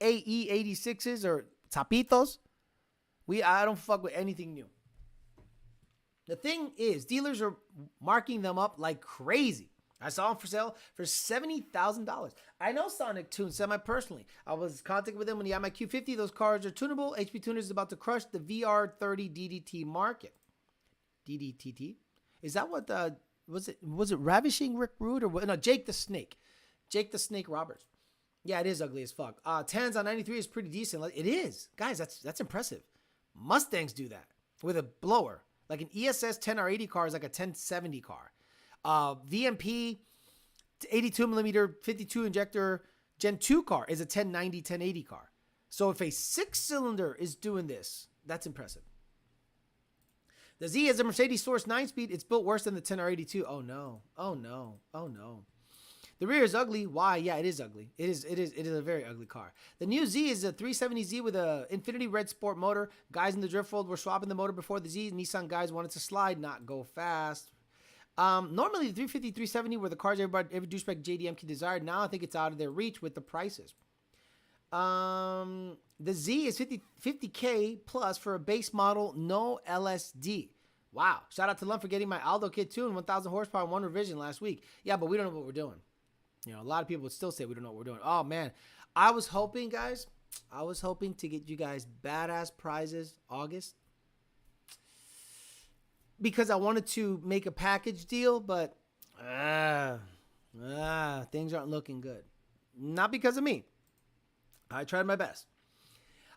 AE86s or Tapitos. I don't fuck with anything new. The thing is, dealers are marking them up like crazy. I saw them for sale for $70,000. I know Sonic Tune semi-personally. I was contacted with him when he had my Q50. Those cars are tunable. HP Tuner is about to crush the VR30 DDT market. DDTT? Is that what was it Ravishing Rick Rude or what? No, Jake the Snake. Jake the Snake Roberts. Yeah, it is ugly as fuck. 10s on 93 is pretty decent. It is. Guys, that's impressive. Mustangs do that with a blower. Like an ESS 10R80 car is like a 1070 car. VMP 82 millimeter 52 injector Gen 2 car is a 1090, 1080 car. So if a 6-cylinder is doing this, that's impressive. The Z is a Mercedes source 9-speed. It's built worse than the 10R82. Oh no. Oh no. Oh no. The rear is ugly. Why? Yeah, it is ugly. It is a very ugly car. The new Z is a 370Z with a Infinity Red Sport motor. Guys in the drift world were swapping the motor before the Z. Nissan guys wanted to slide, not go fast. Normally the 350, 370 were the cars every douchebag JDM can desire. Now I think it's out of their reach with the prices. The Z is 50K plus for a base model, no LSD. Wow. Shout out to Lum for getting my Aldo kit tune, 1,000 horsepower, 1 revision last week. Yeah, but we don't know what we're doing. You know, a lot of people would still say we don't know what we're doing. Oh, man. I was hoping, guys, to get you guys badass prizes August. Because I wanted to make a package deal, but things aren't looking good. Not because of me. I tried my best.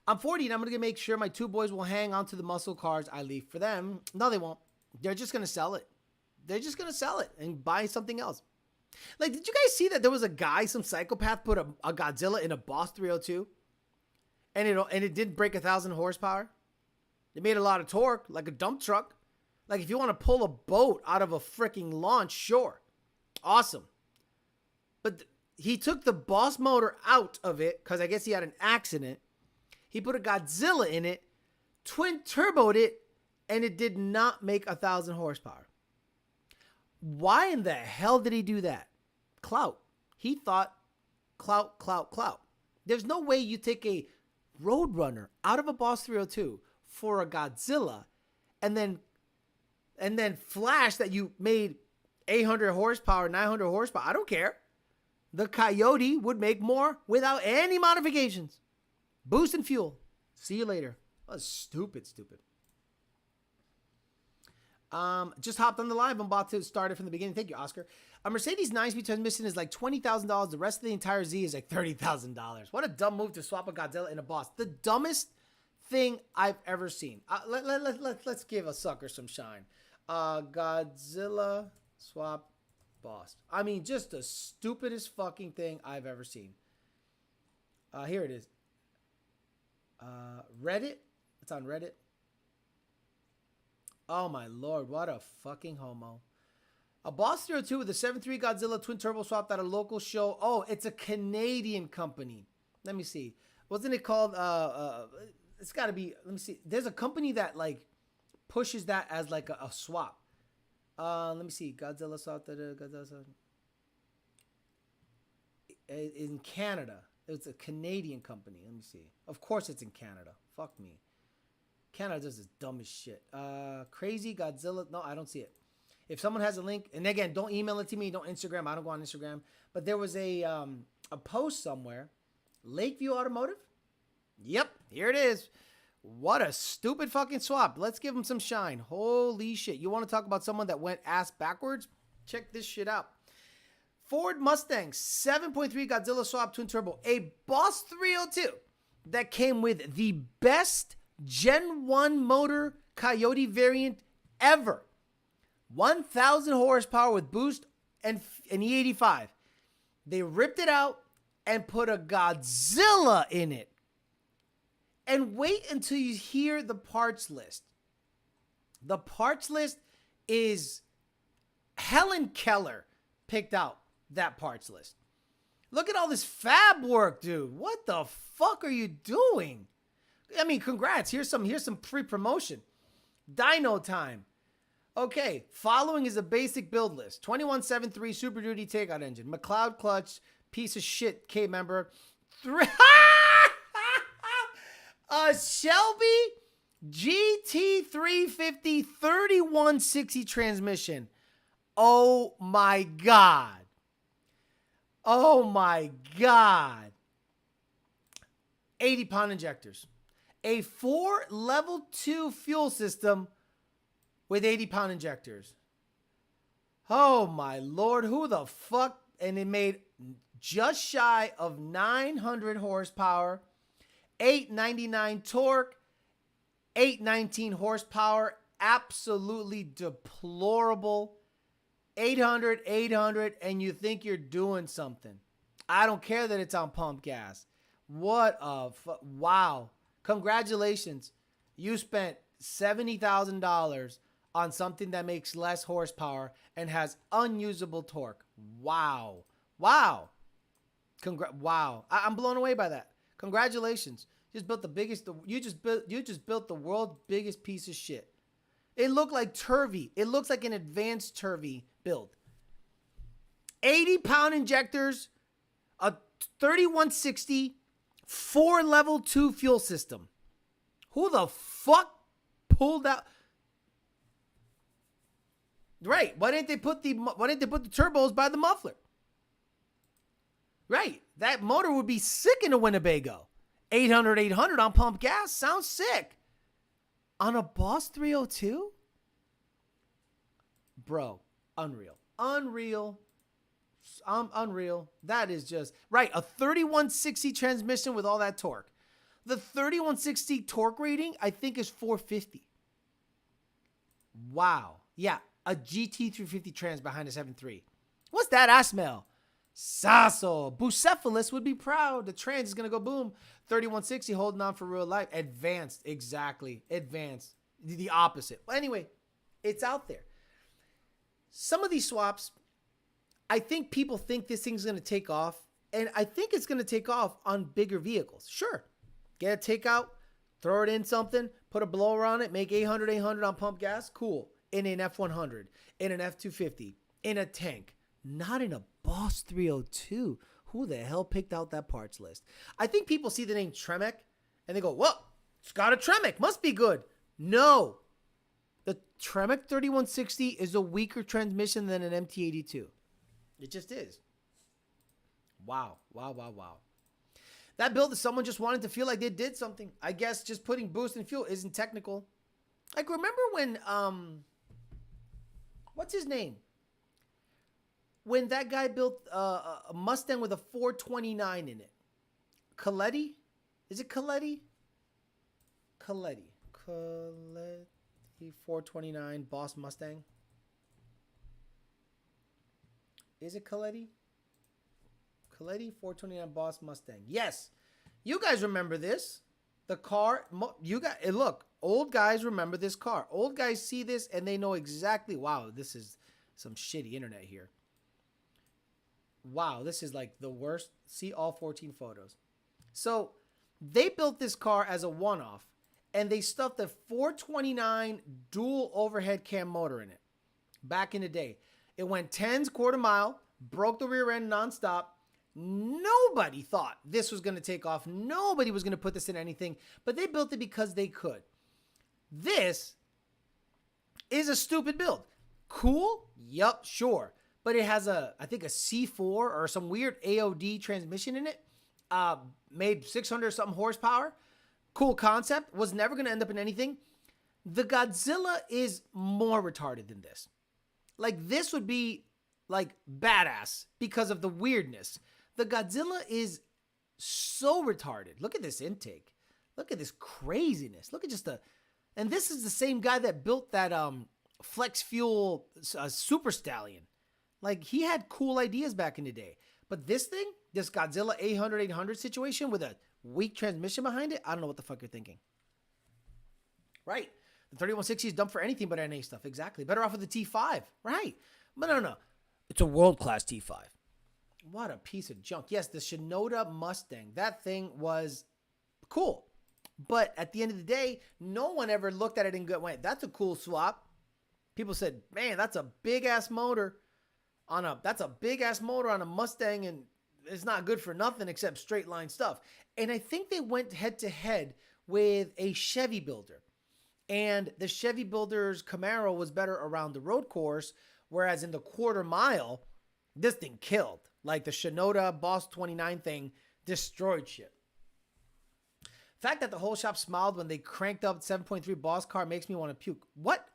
I'm 40 and I'm going to make sure my 2 boys will hang on to the muscle cars I leave for them. No, they won't. They're just going to sell it. They're just going to sell it and buy something else. Like, did you guys see that there was a guy, some psychopath, put a Godzilla in a Boss 302? And it didn't break 1,000 horsepower? It made a lot of torque, like a dump truck. Like, if you want to pull a boat out of a freaking launch, sure. Awesome. But he took the Boss motor out of it, because I guess he had an accident. He put a Godzilla in it, twin turboed it, and it did not make 1,000 horsepower. Why in the hell did he do that? Clout. He thought clout, clout, clout. There's no way you take a Roadrunner out of a Boss 302 for a Godzilla and then flash that you made 800 horsepower, 900 horsepower. I don't care. The Coyote would make more without any modifications. Boost and fuel. See you later. Oh, stupid. Just hopped on the live. I'm about to start it from the beginning. Thank you, Oscar. A Mercedes 9-speed transmission is like $20,000. The rest of the entire Z is like $30,000. What a dumb move to swap a Godzilla and a Boss. The dumbest thing I've ever seen. Let's give a sucker some shine. Godzilla swap Boss. I mean, just the stupidest fucking thing I've ever seen. Here it is. Reddit. It's on Reddit. Oh my lord, what a fucking homo. A Boss 302 with a 7.3 Godzilla twin turbo swapped at a local show. Oh, it's a Canadian company. Let me see. Wasn't it called it's got to be, let me see. There's a company that like pushes that as like a swap. Let me see. Godzilla swapped Godzilla swapped. In Canada. It's a Canadian company. Let me see. Of course it's in Canada. Fuck me. Canada does this dumbest shit. Crazy Godzilla. No, I don't see it. If someone has a link, and again, don't email it to me. Don't Instagram. I don't go on Instagram. But there was a post somewhere. Lakeview Automotive. Yep, here it is. What a stupid fucking swap. Let's give them some shine. Holy shit. You want to talk about someone that went ass backwards? Check this shit out. Ford Mustang 7.3 Godzilla swap twin turbo. A Boss 302 that came with the best Gen 1 motor Coyote variant ever. 1,000 horsepower with boost and an E85. They ripped it out and put a Godzilla in it. And wait until you hear the parts list. The parts list is Helen Keller picked out that parts list. Look at all this fab work, dude. What the fuck are you doing? I mean, congrats. Here's some free promotion. Dyno time. Okay, following is a basic build list. 2173 Super Duty takeout engine. McLeod clutch, piece of shit K-member. A Shelby GT350 3160 transmission. Oh my God. Oh my God. 80-pound injectors. A 4 level 2 fuel system with 80-pound injectors. Oh my Lord, who the fuck? And it made just shy of 900 horsepower, 899 torque, 819 horsepower, absolutely deplorable. 800, and you think you're doing something. I don't care that it's on pump gas. What a wow. Congratulations. You spent $70,000 on something that makes less horsepower and has unusable torque. Wow. Wow. Wow. I'm blown away by that. Congratulations. You just built the world's biggest piece of shit. It looked like Turvy. It looks like an advanced Turvy build. 80-pound injectors, a 3160 4 level 2 fuel system. Who the fuck pulled out? Right. Why didn't they put the turbos by the muffler? Right. That motor would be sick in a Winnebago. 800 on pump gas. Sounds sick. On a Boss 302? Bro, unreal. Unreal. That is just right. A 3160 transmission with all that torque. The 3160 torque rating, I think, is 450. Wow. Yeah, a GT350 trans behind a 7.3. What's that I smell? Sasso. Bucephalus would be proud. The trans is going to go boom. 3160 holding on for real life. Advanced. Exactly. Advanced. The opposite. Well, anyway, it's out there. Some of these swaps, I think people think this thing's going to take off. And I think it's going to take off on bigger vehicles. Sure. Get a takeout, throw it in something, put a blower on it, make 800 on pump gas. Cool. In an F100, in an F250, in a tank. Not in a Boss 302. Who the hell picked out that parts list? I think people see the name Tremec and they go, whoa, it's got a Tremec. Must be good. No. The Tremec 3160 is a weaker transmission than an MT82. It just is. Wow. That build is someone just wanted to feel like they did something. I guess just putting boost in fuel isn't technical. Like, remember when, what's his name? When that guy built a Mustang with a 429 in it. Coletti? Is it Coletti? Coletti 429 Boss Mustang. Is it Coletti? Coletti 429 Boss Mustang. Yes. You guys remember this. The car, you got it. Look, old guys remember this car. Old guys see this and they know exactly, wow, this is some shitty internet here. Wow, this is like the worst. See all 14 photos. So they built this car as a one-off and they stuffed a 429 dual overhead cam motor in it. Back in the day, it went 10s quarter mile, broke the rear end nonstop. Nobody thought this was going to take off. Nobody was going to put this in anything, but they built it because they could. This is a stupid build. Cool? Yup, sure. But it has I think a C4 or some weird AOD transmission in it. Made 600 something horsepower. Cool concept. Was never going to end up in anything. The Godzilla is more retarded than this. Like, this would be like badass because of the weirdness. The Godzilla is so retarded. Look at this intake. Look at this craziness. Look at just and this is the same guy that built that flex fuel super stallion. Like, he had cool ideas back in the day. But this thing, this Godzilla 800 situation with a weak transmission behind it, I don't know what the fuck you're thinking. Right. The 3160 is dumb for anything but NA stuff. Exactly. Better off with the T5. Right. But no. It's a world-class T5. What a piece of junk. Yes, the Shinoda Mustang. That thing was cool. But at the end of the day, no one ever looked at it and went, that's a cool swap. People said, man, that's a big-ass motor on a Mustang, and it's not good for nothing except straight line stuff. And I think they went head-to-head with a Chevy builder. And the Chevy builder's Camaro was better around the road course, whereas in the quarter mile, this thing killed. Like the Shinoda Boss 29 thing destroyed shit. The fact that the whole shop smiled when they cranked up 7.3 Boss car makes me want to puke. What?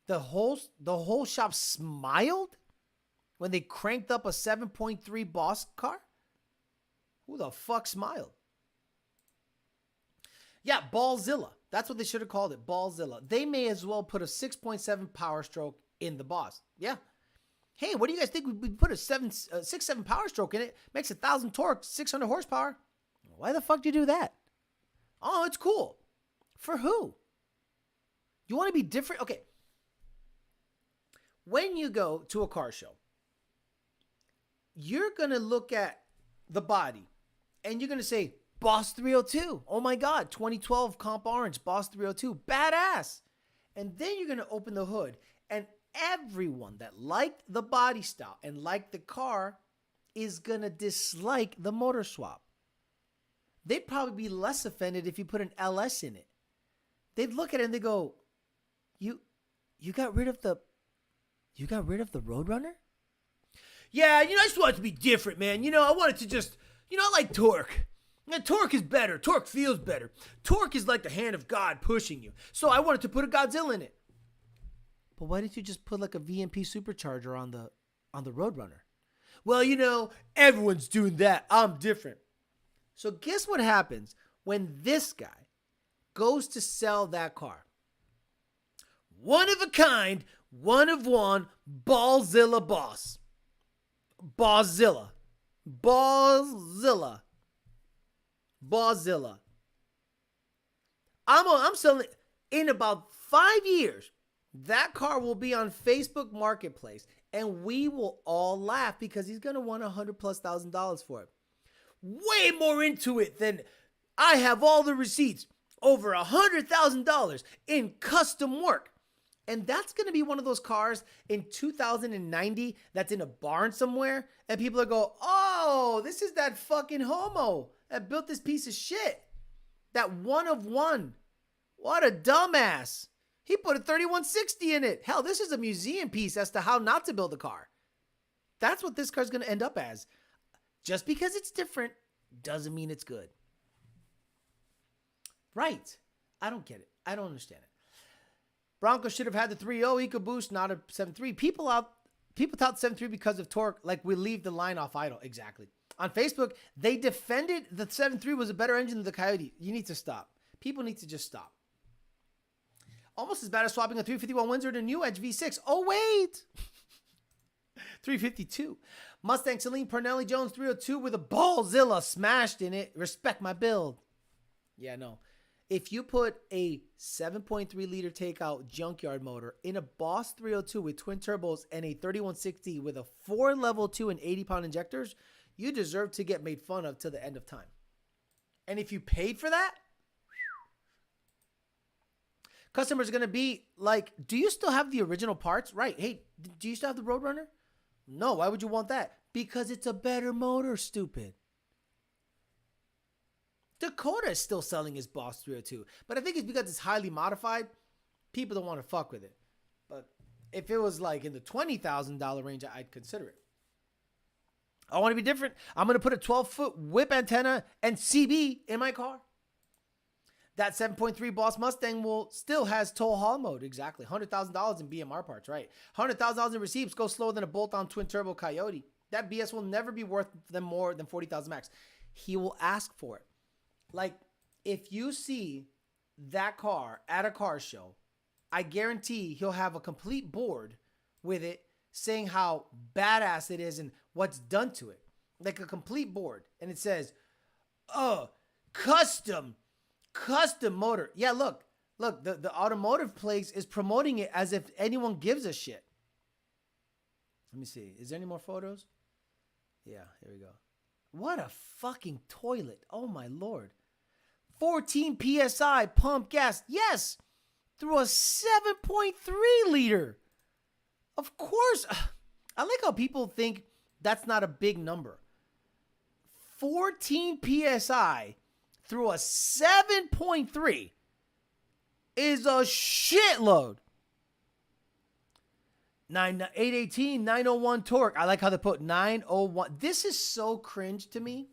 The whole shop smiled when they cranked up a 7.3 Boss car? Who the fuck smiled? Yeah, Ballzilla. That's what they should have called it, Ballzilla. They may as well put a 6.7 Power Stroke in the Boss. Yeah. Hey, what do you guys think? We put a 6.7 Power Stroke in it. Makes 1,000 torque, 600 horsepower. Why the fuck do you do that? Oh, it's cool. For who? You want to be different? Okay. When you go to a car show, you're going to look at the body and you're going to say, Boss 302. Oh my God. 2012 Comp Orange, Boss 302. Badass. And then you're going to open the hood and everyone that liked the body style and liked the car is going to dislike the motor swap. They'd probably be less offended if you put an LS in it. They'd look at it and they go, you got rid of the Roadrunner? Yeah, I just want it to be different, man. I want it to just, I like torque. Torque is better. Torque feels better. Torque is like the hand of God pushing you. So I wanted to put a Godzilla in it. But why didn't you just put like a VMP supercharger on the Roadrunner? Well, everyone's doing that. I'm different. So guess what happens when this guy goes to sell that car? One of a kind, one of one, Ballzilla Boss. Ballzilla. I'm selling in about 5 years. That car will be on Facebook Marketplace and we will all laugh because he's going to want $100,000+ for it. Way more into it than I have all the receipts. Over $100,000 in custom work. And that's going to be one of those cars in 2090 that's in a barn somewhere. And people are going, oh, this is that fucking homo that built this piece of shit. That one of one. What a dumbass. He put a 3160 in it. Hell, this is a museum piece as to how not to build a car. That's what this car's going to end up as. Just because it's different doesn't mean it's good. Right. I don't get it. I don't understand it. Bronco should have had the 3.0 EcoBoost, not a 7.3. People tout 7.3 because of torque, like we leave the line off idle. Exactly. On Facebook, they defended the 7.3 was a better engine than the Coyote. You need to stop. People need to just stop. Almost as bad as swapping a 351 Windsor to new Edge V6. Oh, wait. 352. Mustang Celine Parnelli Jones 302 with a Ballzilla smashed in it. Respect my build. Yeah, no. If you put a 7.3 liter takeout junkyard motor in a Boss 302 with twin turbos and a 3160 with a 4 level 2 and 80-pound injectors, you deserve to get made fun of till the end of time. And if you paid for that, customers are going to be like, do you still have the original parts? Right. Hey, do you still have the Roadrunner? No. Why would you want that? Because it's a better motor, stupid. Dakota is still selling his Boss 302. But I think it's because it's highly modified. People don't want to fuck with it. But if it was like in the $20,000 range, I'd consider it. I want to be different. I'm going to put a 12-foot whip antenna and CB in my car. That 7.3 Boss Mustang still has tow haul mode. Exactly. $100,000 in BMR parts, right? $100,000 in receipts go slower than a bolt-on twin-turbo Coyote. That BS will never be worth them more than $40,000 max. He will ask for it. Like, if you see that car at a car show, I guarantee he'll have a complete board with it saying how badass it is and what's done to it. Like a complete board. And it says, custom motor. Yeah, look, the automotive place is promoting it as if anyone gives a shit. Let me see. Is there any more photos? Yeah, here we go. What a fucking toilet. Oh my Lord. 14 PSI pump gas. Yes. Through a 7.3 liter. Of course. I like how people think that's not a big number. 14 PSI through a 7.3 is a shitload. 818, 901 torque. I like how they put 901. This is so cringe to me.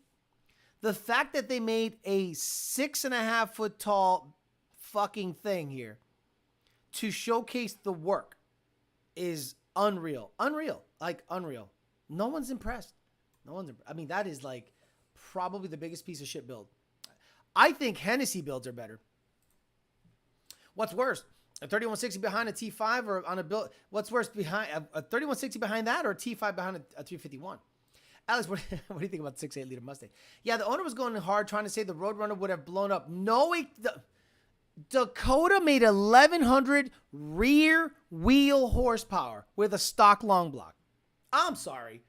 The fact that they made a 6.5 foot tall fucking thing here to showcase the work is unreal. Like unreal. No one's impressed. I mean, that is like probably the biggest piece of shit build. I think Hennessy builds are better. What's worse? A 3160 behind a T5 or on a build? What's worse, behind a 3160 behind that or a T5 behind a 351? Alex, what do you think about the 6.8 liter Mustang? Yeah, the owner was going hard trying to say the Roadrunner would have blown up. No, Dakota made 1,100 rear wheel horsepower with a stock long block. I'm sorry.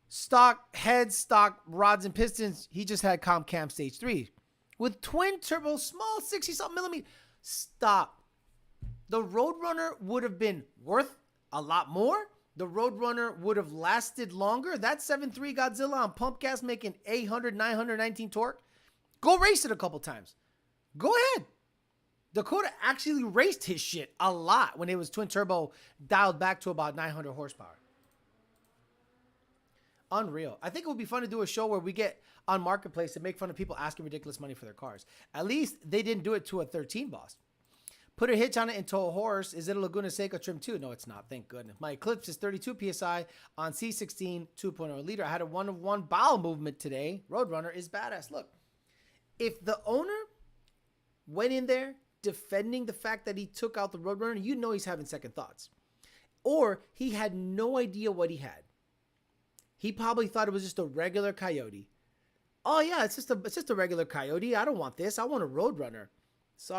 Stock heads, stock rods and pistons. He just had comp cam stage 3 with twin turbo, small 60-something millimeter. Stop. The Roadrunner would have been worth a lot more. The Roadrunner would have lasted longer. That 7.3 Godzilla on pump gas making 800, 919 torque. Go race it a couple times. Go ahead. Dakota actually raced his shit a lot when it was twin turbo dialed back to about 900 horsepower. Unreal. I think it would be fun to do a show where we get on Marketplace and make fun of people asking ridiculous money for their cars. At least they didn't do it to a 13 Boss. Put a hitch on it and tow a horse. Is it a Laguna Seca trim too? No, it's not. Thank goodness. My Eclipse is 32 PSI on C16 2.0 liter. I had a 1-of-1 bowel movement today. Roadrunner is badass. Look, if the owner went in there defending the fact that he took out the Roadrunner, you know he's having second thoughts. Or he had no idea what he had. He probably thought it was just a regular Coyote. Oh yeah, it's just a regular Coyote. I don't want this. I want a Roadrunner.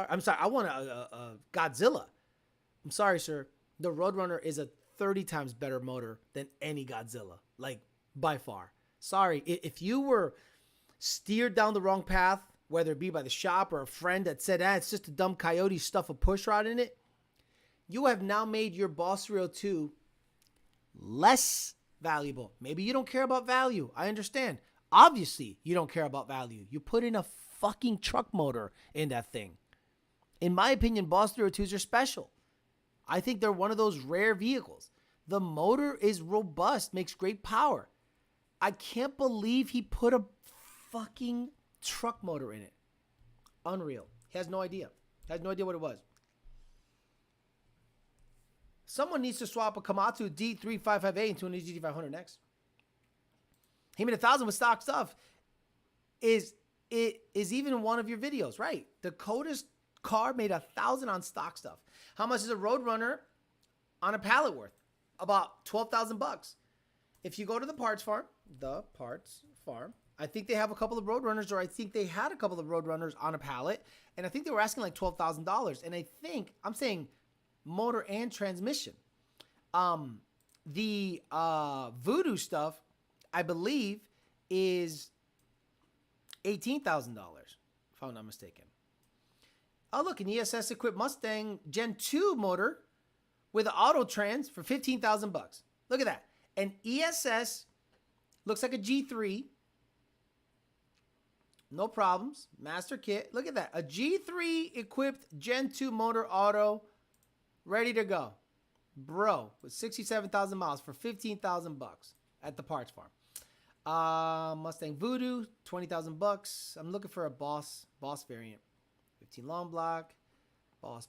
I'm sorry. I want a Godzilla. I'm sorry, sir. The Roadrunner is a 30 times better motor than any Godzilla. Like, by far. Sorry. If you were steered down the wrong path, whether it be by the shop or a friend that said, it's just a dumb Coyote, stuff a push rod in it, you have now made your Boss 302 less valuable. Maybe you don't care about value. I understand. Obviously, you don't care about value. You put in a fucking truck motor in that thing. In my opinion, Boss 302s are special. I think they're one of those rare vehicles. The motor is robust, makes great power. I can't believe he put a fucking truck motor in it. Unreal. He has no idea. Has no idea what it was. Someone needs to swap a Komatsu D3558 into an GT500 next. He made 1,000 with stock stuff. Is even in one of your videos, right? Dakota's car made 1,000 on stock stuff. How much is a Roadrunner on a pallet worth? About $12,000. If you go to the parts farm, I think they have a couple of Roadrunners, or I think they had a couple of Roadrunners on a pallet, and I think they were asking like $12,000. And I think I'm saying motor and transmission. The Voodoo stuff, I believe, is $18,000, if I'm not mistaken. Oh, look, an ESS equipped Mustang Gen 2 motor with an auto trans for $15,000. Look at that. An ESS looks like a G3. No problems. Master kit. Look at that. A G3 equipped Gen 2 motor auto ready to go. Bro, with 67,000 miles for $15,000 at the parts farm. Mustang Voodoo, $20,000. I'm looking for a Boss variant. 15 long block. Boss.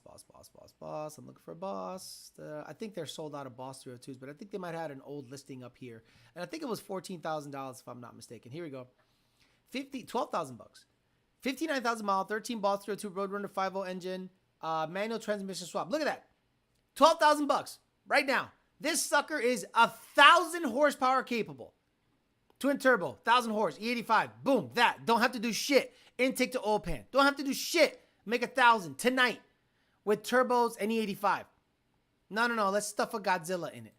I'm looking for a Boss. I think they're sold out of Boss 302s, but I think they might have had an old listing up here. And I think it was $14,000 if I'm not mistaken. Here we go. $12,000. 59,000 mile, 13 Boss 302 Roadrunner 5.0 engine, manual transmission swap. Look at that. $12,000 right now. This sucker is 1,000 horsepower capable. Twin turbo, 1,000 horse, E85. Boom, that. Don't have to do shit. Intake to oil pan. Don't have to do shit. Make 1,000 tonight with turbos and E85. No. Let's stuff a Godzilla in it.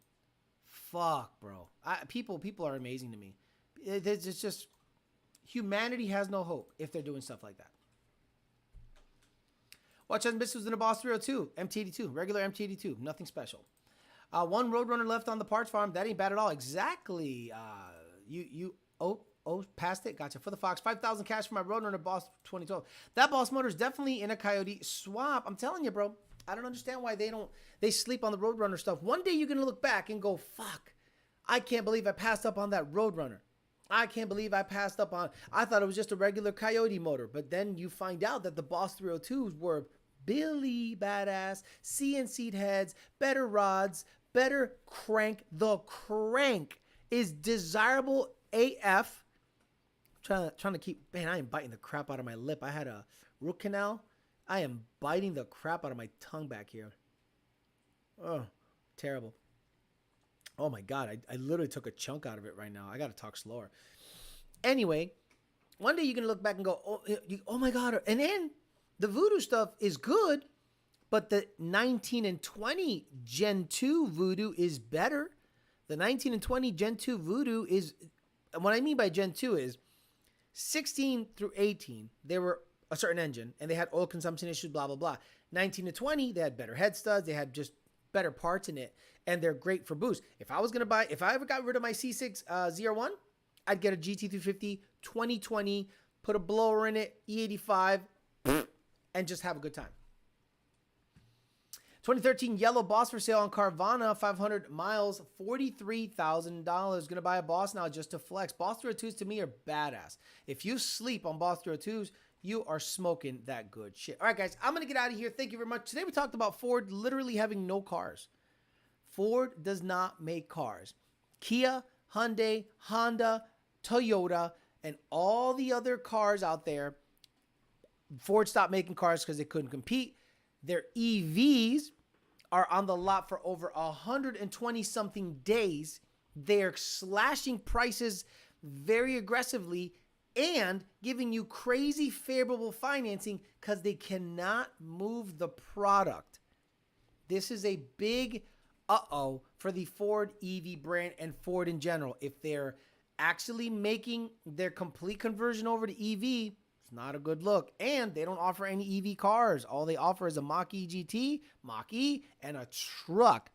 Fuck, bro. People are amazing to me. It's just humanity has no hope if they're doing stuff like that. Watch transmissions in a Boss 302, MT82, regular MT82, nothing special. One Roadrunner left on the parts farm. That ain't bad at all. Exactly. Passed it. Gotcha. For the Fox, 5,000 cash for my Roadrunner Boss 2012. That Boss motor is definitely in a Coyote swap. I'm telling you, bro. I don't understand why they sleep on the Roadrunner stuff. One day you're gonna look back and go, fuck, I can't believe I passed up on that Roadrunner. I can't believe I passed up on. I thought it was just a regular Coyote motor, but then you find out that the Boss 302s were Billy badass, CNC heads, better rods, better crank. The crank is desirable AF. Trying to keep, man, I am biting the crap out of my lip. I had a root canal. I am biting the crap out of my tongue back here. Oh, terrible. Oh my God, I literally took a chunk out of it right now. I got to talk slower. Anyway, one day you're going to look back and go, oh my God. And then the Voodoo stuff is good, but the 19 and 20 Gen 2 Voodoo is better. The 19 and 20 Gen 2 Voodoo is, what I mean by Gen 2 is 16 through 18, they were a certain engine and they had oil consumption issues, blah, blah, blah. 19 to 20, they had better head studs. They had just better parts in it, and they're great for boost. If I ever got rid of my C6 ZR1, I'd get a GT350 2020, put a blower in it, E85, and just have a good time. 2013 yellow Boss for sale on Carvana, 500 miles, $43,000. Gonna buy a Boss now just to flex. Boss 302s to me are badass. If you sleep on Boss 302s, you are smoking that good shit. All right, guys, I'm gonna get out of here. Thank you very much. Today we talked about Ford literally having no cars. Ford does not make cars. Kia, Hyundai, Honda, Toyota, and all the other cars out there, Ford stopped making cars because they couldn't compete. Their EVs are on the lot for over 120 something days. They're slashing prices very aggressively and giving you crazy favorable financing because they cannot move the product. This is a big for the Ford EV brand and Ford in general. If they're actually making their complete conversion over to EV, it's not a good look. And they don't offer any EV cars. All they offer is a Mach-E GT, Mach-E, and a truck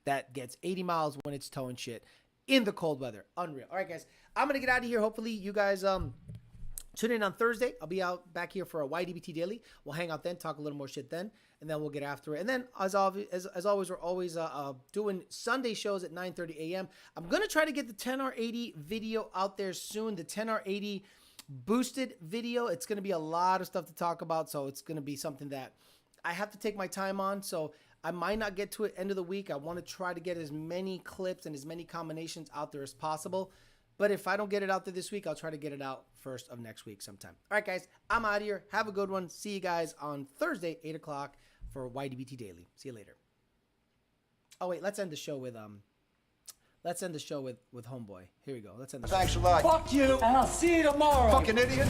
that gets 80 miles when it's towing shit in the cold weather. Unreal. All right, guys, I'm going to get out of here. Hopefully you guys tune in on Thursday. I'll be out back here for a YDBT Daily. We'll hang out then, talk a little more shit then, and then we'll get after it. And then, as always, we're always doing Sunday shows at 9:30 a.m. I'm going to try to get the 10R80 video out there soon. The 10R80 boosted video. It's going to be a lot of stuff to talk about, so it's going to be something that I have to take my time on, so I might not get to it end of the week. I want to try to get as many clips and as many combinations out there as possible. But if I don't get it out there this week, I'll try to get it out first of next week sometime. All right, guys, I'm out of here. Have a good one. See you guys on Thursday, 8 o'clock for YDBT Daily. See you later. Oh, wait, let's end the show with Homeboy. Here we go. Let's end the show. Thanks a lot. Fuck you, and I'll see you tomorrow. Fucking idiot.